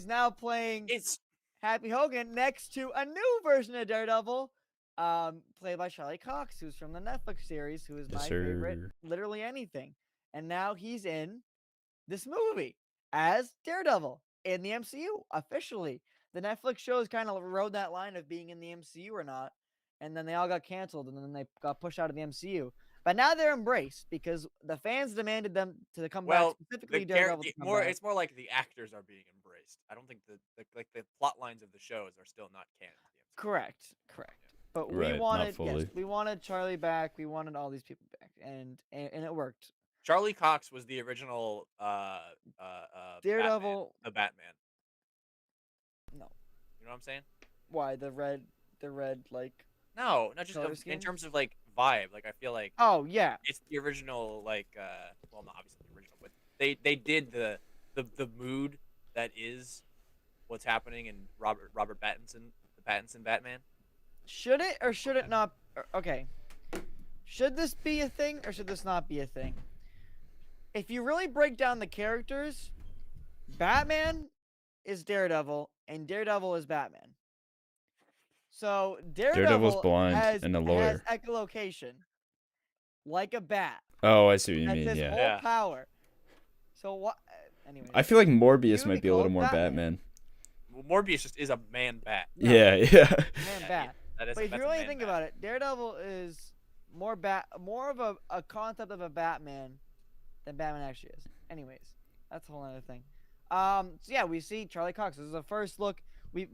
now playing It's Happy Hogan next to a new version of Daredevil, played by Charlie Cox, who's from the Netflix series, who is Yes, my favorite, sir. literally anything. And now he's in this movie as Daredevil in the MCU officially. The Netflix shows kind of rode that line of being in the MCU or not, and then they all got canceled, and then they got pushed out of the MCU. But now they're embraced because the fans demanded them to come back, specifically Daredevil. It's more like the actors are being embraced. I don't think the plot lines of the shows are still not canon. To the MCU. Correct. But Right, we not wanted, fully. we wanted Charlie back. We wanted all these people back, and it worked. Charlie Cox was the original Daredevil. the Batman. No. You know what I'm saying? Why the red like? No, not just Color in scheme? terms of like vibe. Like I feel like Oh yeah. it's the original, like well, not obviously the original, but they did the mood that is what's happening in Robert Pattinson, the Pattinson Batman. Should it or should it not? Okay. Should this be a thing or should this not be a thing? If you really break down the characters, Batman is Daredevil and Daredevil is Batman. So Daredevil's blind has, and a lawyer. has echolocation, like a bat. Oh, I see what you That's mean. his Yeah. whole Yeah. power. So what? Anyway. I feel like Morbius He would might be be a little called more Batman. Batman. Well, Morbius just is a man bat. No. Yeah. Man, Yeah, bat. that is, But if that's you a really man think bat. about it, Daredevil is more of a concept of a Batman than Batman actually is. Anyways, that's a whole other thing. So yeah, we see Charlie Cox. This is the first look.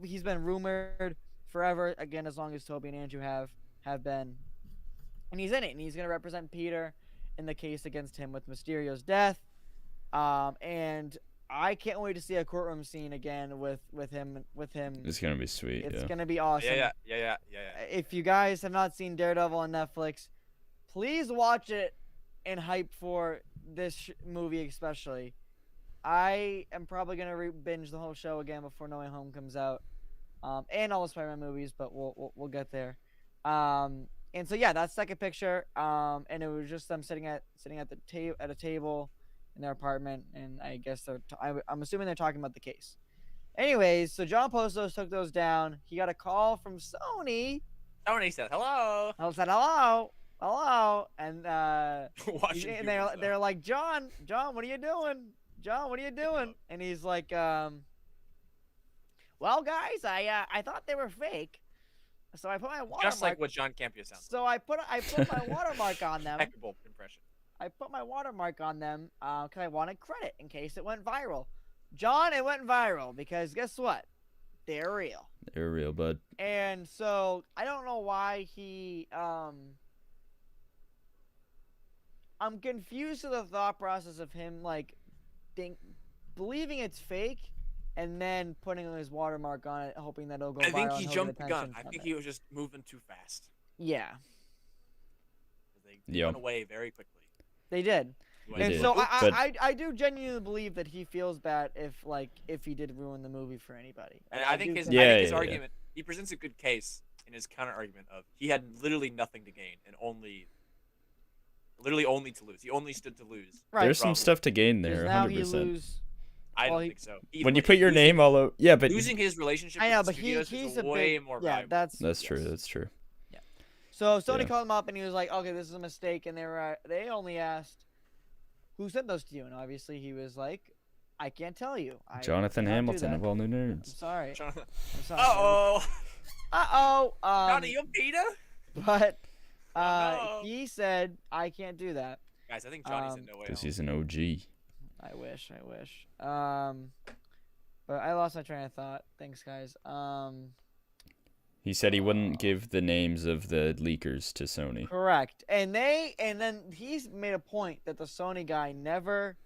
He's been rumored forever, again, as long as Toby and Andrew have been. And he's in it, and he's gonna represent Peter in the case against him with Mysterio's death. And I can't wait to see a courtroom scene again with him. It's gonna be sweet. It's Yeah. gonna be awesome. Yeah. If you guys have not seen Daredevil on Netflix, please watch it and hype for this movie especially. I am probably gonna binge the whole show again before No Way Home comes out, and all the Spider-Man movies, but we'll get there. And so yeah, that's second picture. And it was just them sitting at a table in their apartment, and I guess I'm assuming they're talking about the case. Anyways, so John Postos took those down. He got a call from Sony. Sony said hello. I said hello, and Watching and humans, they're like, John, what are you doing? John, what are you doing? And he's like, well, guys, I thought they were fake, so I put my watermark. Just like what John Campea sounds. So I put my watermark on them. Impeccable impression. I put my watermark on them because I wanted credit in case it went viral. John, it went viral because guess what? They're real. They're real, bud. And so I don't know why he I'm confused with the thought process of him like believing it's fake and then putting his watermark on it, hoping that it'll go viral. I think he and he'll jumped get the gun. attention I from think it. he was just moving too fast. Yeah, They went away very quickly. they did. They And did. so But- I do genuinely believe that he feels bad if he did ruin the movie for anybody. And I think his, Yeah, I think his yeah, yeah. argument, he presents a good case in his counter argument of he had literally nothing to gain and literally only to lose. He only stood to lose. Right. There's some Probably. stuff to gain Because there, now 100%. he lose. I Well, don't he- think so. When you put your name all over, yeah, but losing his relationship I know, with the but studios he's is a way big, more yeah. valuable. that's true. yes. That's true. So Sony Yeah. called him up and he was like, "Okay, this is a mistake," and they only asked, "Who sent those to you?" And obviously he was like, "I can't tell you." Jonathan cannot do Hamilton that. of All New I'm Nerds. sorry. Uh I'm sorry. oh. Uh-oh. Johnny, you Peter? But no. he said, "I can't do that." Guys, I think Johnny's in no way. Because home. he's an OG. I wish. But I lost my train of thought. Thanks, guys. He said he wouldn't give the names of the leakers to Sony. Correct. And then he's made a point that the Sony guy never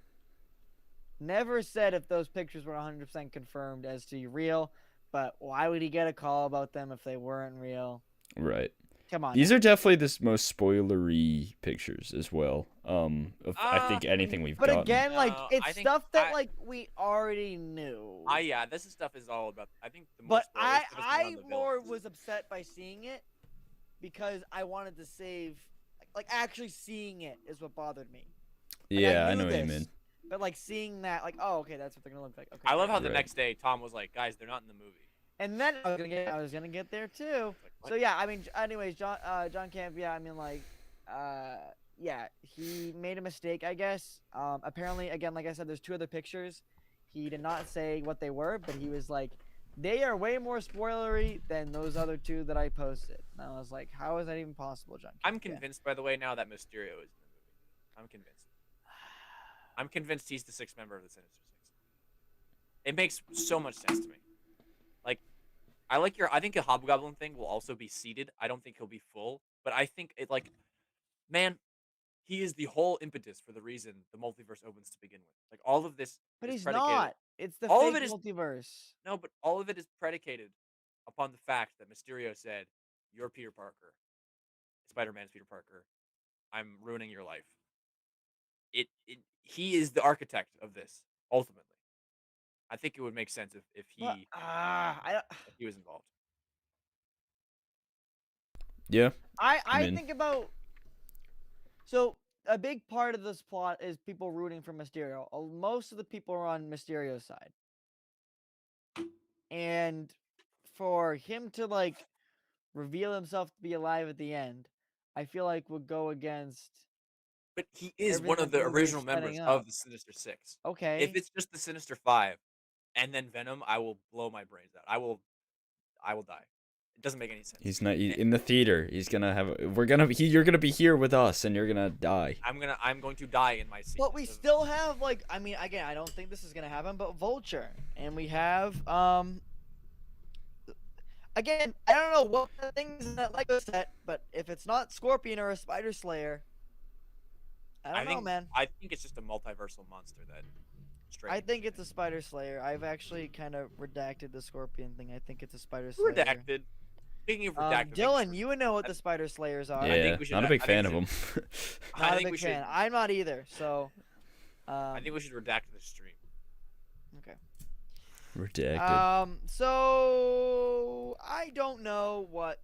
said if those pictures were 100% confirmed as to real, but why would he get a call about them if they weren't real? Right. Come on. These are definitely the most spoilery pictures as well. Of I think anything we've But gotten. again, like No, it's I think stuff that like we already knew. Yeah, this stuff is all about. I think the But most spoilers stuff is I around the more villains. was upset by seeing it because I wanted to save like actually seeing it is what bothered me. Like, Yeah, I knew know what you this, mean. But like seeing that, like, oh, okay, that's what they're gonna look like. Okay. I love how the Right. next day Tom was like, "Guys, they're not in the movie." And then I was gonna get there too. Like, what? So yeah, I mean, anyways, John Campea, I mean, like, yeah, he made a mistake, I guess. Apparently, again, like I said, there's two other pictures. He did not say what they were, but he was like, they are way more spoilery than those other two that I posted. And I was like, how is that even possible, John? I'm Campea? convinced, by the way, now that Mysterio is in the movie. I'm convinced. I'm convinced he's the sixth member of the Sinister Six. It makes so much sense to me. Like, I think a Hobgoblin thing will also be seated. I don't think he'll be full, but I think it like, man, he is the whole impetus for the reason the multiverse opens to begin with. Like all of this, But is he's predicated. not. It's the All of fake it is- multiverse. No, but all of it is predicated upon the fact that Mysterio said, "You're Peter Parker. Spider-Man's Peter Parker. I'm ruining your life." He is the architect of this ultimately. I think it would make sense if he But, if he was involved. Yeah. I mean- think about so a big part of this plot is people rooting for Mysterio. Most of the people are on Mysterio's side, and for him to like reveal himself to be alive at the end, I feel like would go against. But he is Everything one of that the movie is original members setting of up. the Sinister Six. Okay, If it's just the Sinister Five, and then Venom, I will blow my brains out. I will die. It doesn't make any sense. He's not in the theater. He's gonna have. You're gonna be here with us, and you're gonna die. I'm going to die in my seat. but we still have like I mean again I don't think this is gonna happen, but Vulture, and we have again I don't know what the things in that Lego set, but if it's not Scorpion or a Spider Slayer, I don't know, think man. I think it's just a multiversal monster that. I think it's a Spider Slayer. I've actually kind of redacted the Scorpion thing. I think it's a Spider Slayer. redacted. Speaking of redacted, Dylan, you would know what the Spider Slayers are. Yeah, think we should- not a big I think fan of we him. Not a think big we should- fan. I'm not either. So, I think we should redact the stream. okay. Redacted. So I don't know what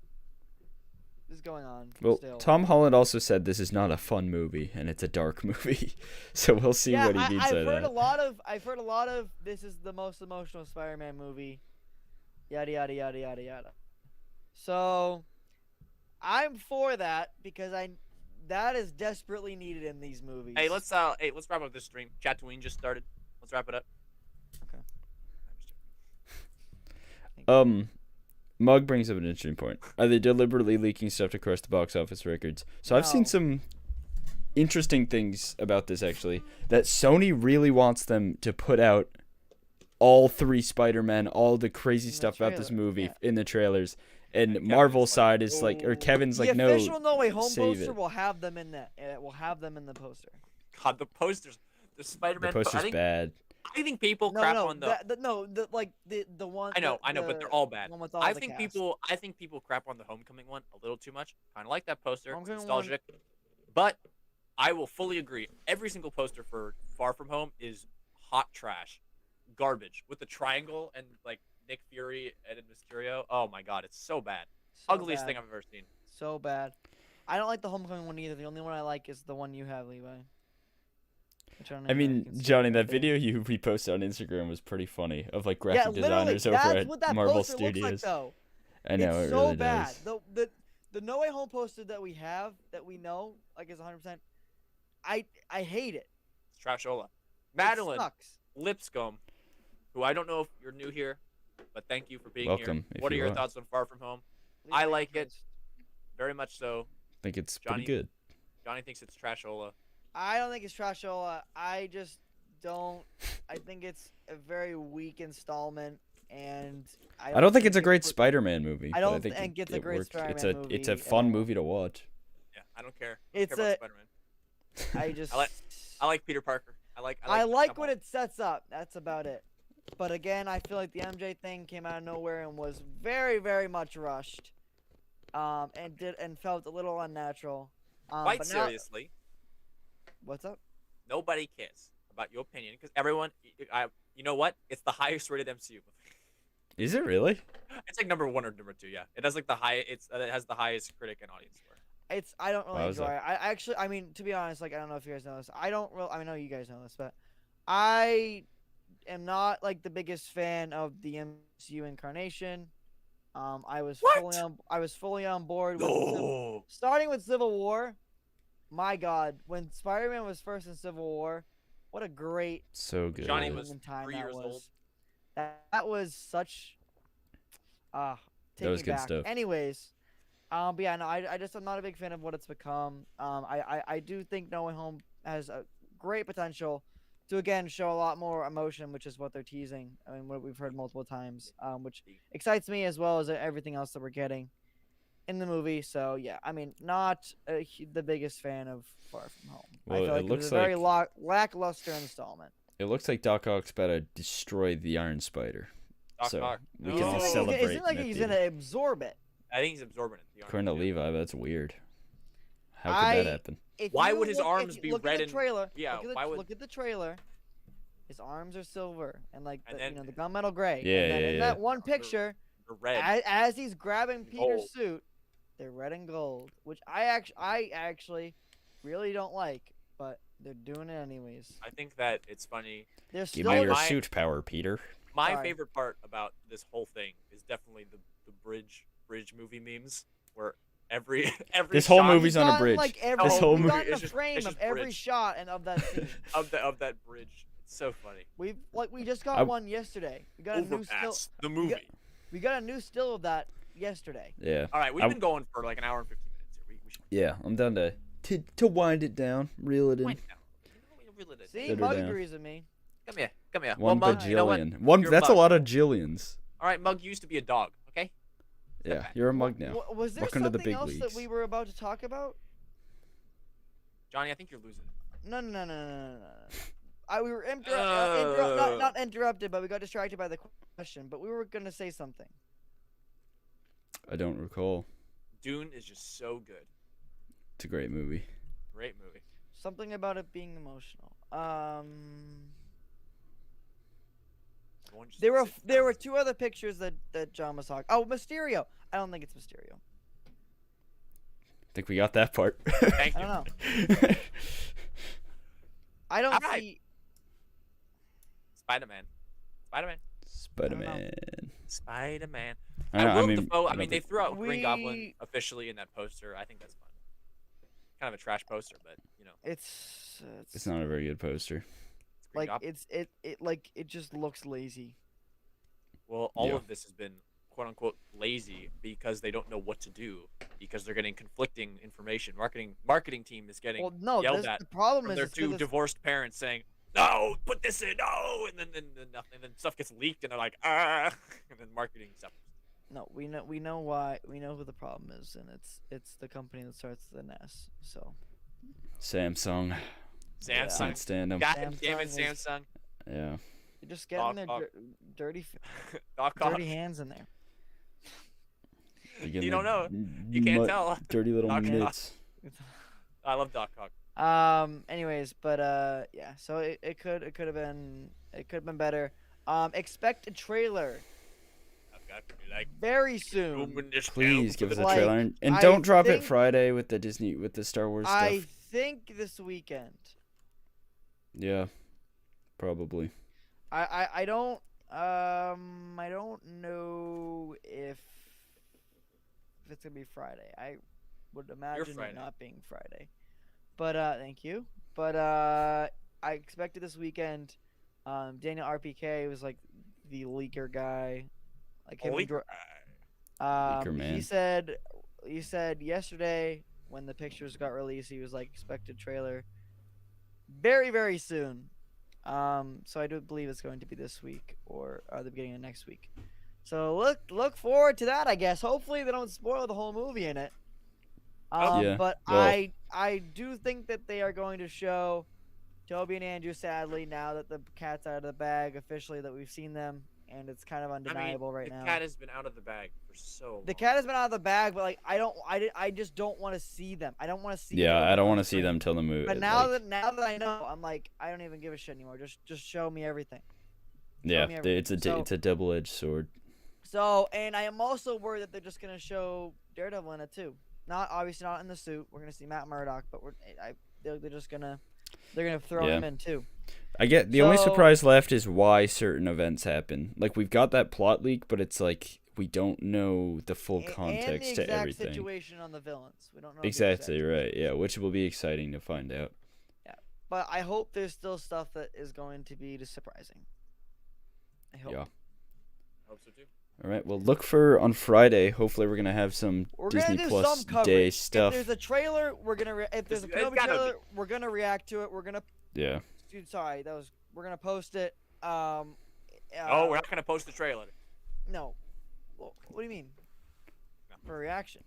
is going on. Well, still. Tom Holland also said this is not a fun movie and it's a dark movie, so we'll see yeah, what he means I've by heard that. I've heard a lot of this is the most emotional Spider-Man movie. Yada yada yada yada yada. So I'm for that because that is desperately needed in these movies. Hey, let's wrap up this stream. Chatooine just started. Let's wrap it up. Okay. Mug brings up an interesting point. Are they deliberately leaking stuff to crush the box office records? So I've seen No. some interesting things about this, actually. That Sony really wants them to put out all 3 Spider-Men, all the crazy the stuff about this trailer, movie yeah. in the trailers. And Kevin's Marvel's like, side is like, or "Oh." Kevin's The like, no, official No Way Home save poster it. will have them in that. Will have them in the poster. God, the posters, the The Spider-Man. poster's bad. I think people No, crap no, on the. the one. I know, the, but they're all bad. One with all I the think cast. I think people crap on the Homecoming one a little too much. Kind of like that poster, it's Homecoming one- nostalgic. But I will fully agree. Every single poster for Far From Home is hot trash, garbage with the triangle and like Nick Fury and Mysterio. Oh my God, it's so bad. So Ugliest bad. thing I've ever seen. So bad. I don't like the Homecoming one either. The only one I like is the one you have, Levi. Which don't I even know if you mean, can see Johnny, it that right there. video you reposted on Instagram was pretty funny, of like Yeah, graphic literally, designers over that's at what that Marvel poster Studios. looks like, though. I know, it's it so really bad. does. The No Way Home poster that we have, that we know, like is 100%. I hate it. It's trashola. It Madeline sucks. Lipscomb, who I don't know if you're new here, but thank you for being Welcome, here. if What are you your are. thoughts on Far From Home? Leave I my like it. interest. Very much so. I think it's Johnny- pretty good. Johnny thinks it's trashola. I don't think it's trashola. I just don't. I think it's a very weak installment, and I don't think it's a it great put- Spider-Man movie. I but don't think think it, it's a it great works. It's Spider-Man it's a movie at fun all. movie to watch. Yeah, I don't care. It's I don't care a- about Spider-Man. I just. I like Peter Parker. I like what it sets up. That's about it. But again, I feel like the MJ thing came out of nowhere and was very, very much rushed. And felt a little unnatural. Quite but now- seriously, What's up? nobody cares about your opinion because everyone. You know what? It's the highest rated MCU movie. Is it really? It's like number 1 or number 2. Yeah, it has like the high. It has the highest critic and audience score. I don't really Why was enjoy that? it. I actually, I mean, to be honest, like I don't know if you guys know this. I don't really. I know you guys know this, but I am not like the biggest fan of the MCU incarnation. I was fully on board with No. starting with Civil War. My God, when Spider-Man was first in Civil War, what a great So good. Johnny was time 3 that years was. old. That was such. Take was me good back. stuff. Anyways, but yeah, no, I'm not a big fan of what it's become. I do think No Way Home has a great potential to again show a lot more emotion, which is what they're teasing. I mean, what we've heard multiple times, which excites me as well as everything else that we're getting in the movie. So yeah, I mean, not the biggest fan of Far From Home. I Well, feel like it it was looks a very like- lackluster installment. It looks like Doc Ock's about to destroy the Iron Spider. Doc So, Ock. we No. can all It celebrate. seems like in that he's theater. gonna absorb it. I think he's absorbing it. the According to arms, yeah. Levi, that's weird. How could that happen? If Why you would his look- if arms you be look red at the and- trailer? yeah, Look at the, why would- look at the trailer. His arms are silver and like And the, then- the gunmetal gray. Yeah, and then yeah, in yeah. that one picture, The red. as he's grabbing Peter's Gold. suit, they're red and gold, which I actually really don't like, but they're doing it anyways. I think that it's funny. They're Give still me your my- suit power, Peter. My Sorry. favorite part about this whole thing is definitely the bridge movie memes where every This whole shot movie's on a gotten, bridge. Like every, This whole we've movie gotten is a just- frame it's of just every bridge. shot and of that scene. of that bridge. It's so funny. we just got one yesterday. We got a new still. Overpass. The movie. We got a new still of that yesterday. Yeah. All right, we've I- been going for like an hour and 15 minutes here. We should Yeah, I'm done to wind it down, reel it in. wind it down. Reel it in. See, Sit her Mug down. agrees with me. Come here. Come here. One Mug, you know what? bajillion. One. You're That's a Mug. lot of jillions. All right, Mug used to be a dog. Okay. Yeah, you're a mug now. Was there Welcome to the something big else leagues. that we were about to talk about? Johnny, I think you're losing. No. We were Uh. not interrupted, but we got distracted by the question. But we were gonna say something. I don't recall. Dune is just so good. It's a great movie. Great movie. Something about it being emotional. Everyone just There sit were down. two other pictures that John was talking. Oh, Mysterio. I don't think it's Mysterio. I think we got that part. Thank I you. don't know. I don't Alright. see. Spider-Man. Spider-Man. Spider-Man. Spider-Man. I know, Willem Dafoe, I don't mean, they think- threw out Green Goblin We- officially in that poster. I think that's fun. Kind of a trash poster, but you know, It's It's not a very good poster. it's Green like Goblin. it just looks lazy. Well, all Yeah. of this has been quote unquote lazy because they don't know what to do because they're getting conflicting information. Marketing team is getting Well, no, yelled at the problem from is their it's 'cause two it's, divorced parents saying, "No, put this in, no," and then nothing, and then stuff gets leaked, and they're like, "Ah," and then marketing stuff. no, we know why, we know who the problem is, and it's the company that starts with an S. So Samsung. Samsung, Can't stand them. God damn it, Samsung is- Samsung. Yeah. you're just getting their Doc. dirty Doc dirty Ock. hands in there. Again, You the don't know. You can't tell. Dirty little Doc Ock. mitts. I love Doc Ock. Anyways, but yeah. So it could have been better. Expect a trailer I've got to be like, very soon. "Boom, this Please down give for us the a Like, trailer, and I don't drop it think- Friday with the Star Wars stuff. I think this weekend. Yeah, probably. I don't know if it's gonna be Friday. I would imagine Friday. it not being Friday. But thank you. But I expected this weekend. Daniel RPK was like the leaker guy. Like him and Leaker. Leaker man. He said yesterday when the pictures got released, he was like expected trailer very, very soon. So I do believe it's going to be this week or the beginning of next week. So look forward to that, I guess. Hopefully they don't spoil the whole movie in it. Yeah, But well- I do think that they are going to show Toby and Andrew, sadly, now that the cat's out of the bag officially, that we've seen them, and it's kind of undeniable right now. The cat has been out of the bag for so long. The cat has been out of the bag, but like I just don't want to see them. I don't want to see. Yeah, them I don't on want to see screen. them till the movie. But now that I know, I'm like, I don't even give a shit anymore. Just show me everything. yeah, me everything. it's a double-edged sword. So, and I am also worried that they're just gonna show Daredevil in it too. Obviously not in the suit. We're gonna see Matt Murdock, but they're gonna throw Yeah. him in too. I get the only So- surprise left is why certain events happen. Like we've got that plot leak, but it's like we don't know the full And the context to exact everything. situation on the villains. We don't know the Exactly exact right. Yeah, which will be exciting to find out. But I hope there's still stuff that is going to be surprising. I hope. Yeah. Hope so too. All right. Well, look for on Friday. Hopefully, we're gonna have some We're Disney gonna do Plus some coverage. Day If stuff. there's a trailer, we're gonna if there's a It's Kenobi gotta be. trailer, we're gonna react to it. We're gonna Yeah. dude, sorry, we're gonna post it. Oh, we're not gonna post the trailer. No. Well, what do you mean? No. For reaction.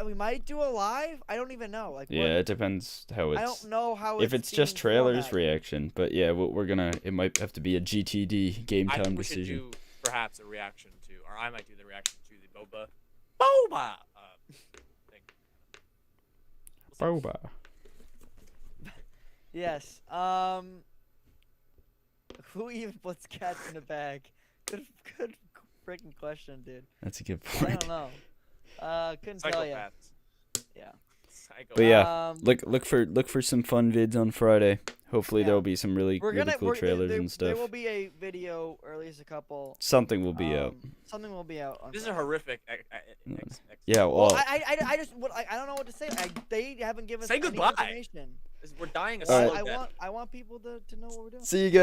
We might do a live. I don't even know. Like, Yeah. It depends how I it's. don't know how If it's just being trailers, formatted. reaction. But yeah, we're gonna. It might have to be a GTD game I time think we should decision. do perhaps a reaction to, or I might do the reaction to the Boba thing. We'll see. Boba. Yes. Who even puts cats in a bag? Good freaking question, dude. That's a good I point. don't know. Couldn't tell you. Psychopaths. Yeah. Psychopaths. But yeah, Um, look for some fun vids on Friday. Hopefully Yeah. there'll be some really we're gonna cool trailers there, and stuff. There will be a video, or at least a couple. Something will be out. Something will be out. On This is a Friday. horrific. Yeah, Well, well, I just I don't know what to say. They haven't given us Say any goodbye. information. We're dying a All right. slow death. I want people to know what we're doing. see you guys.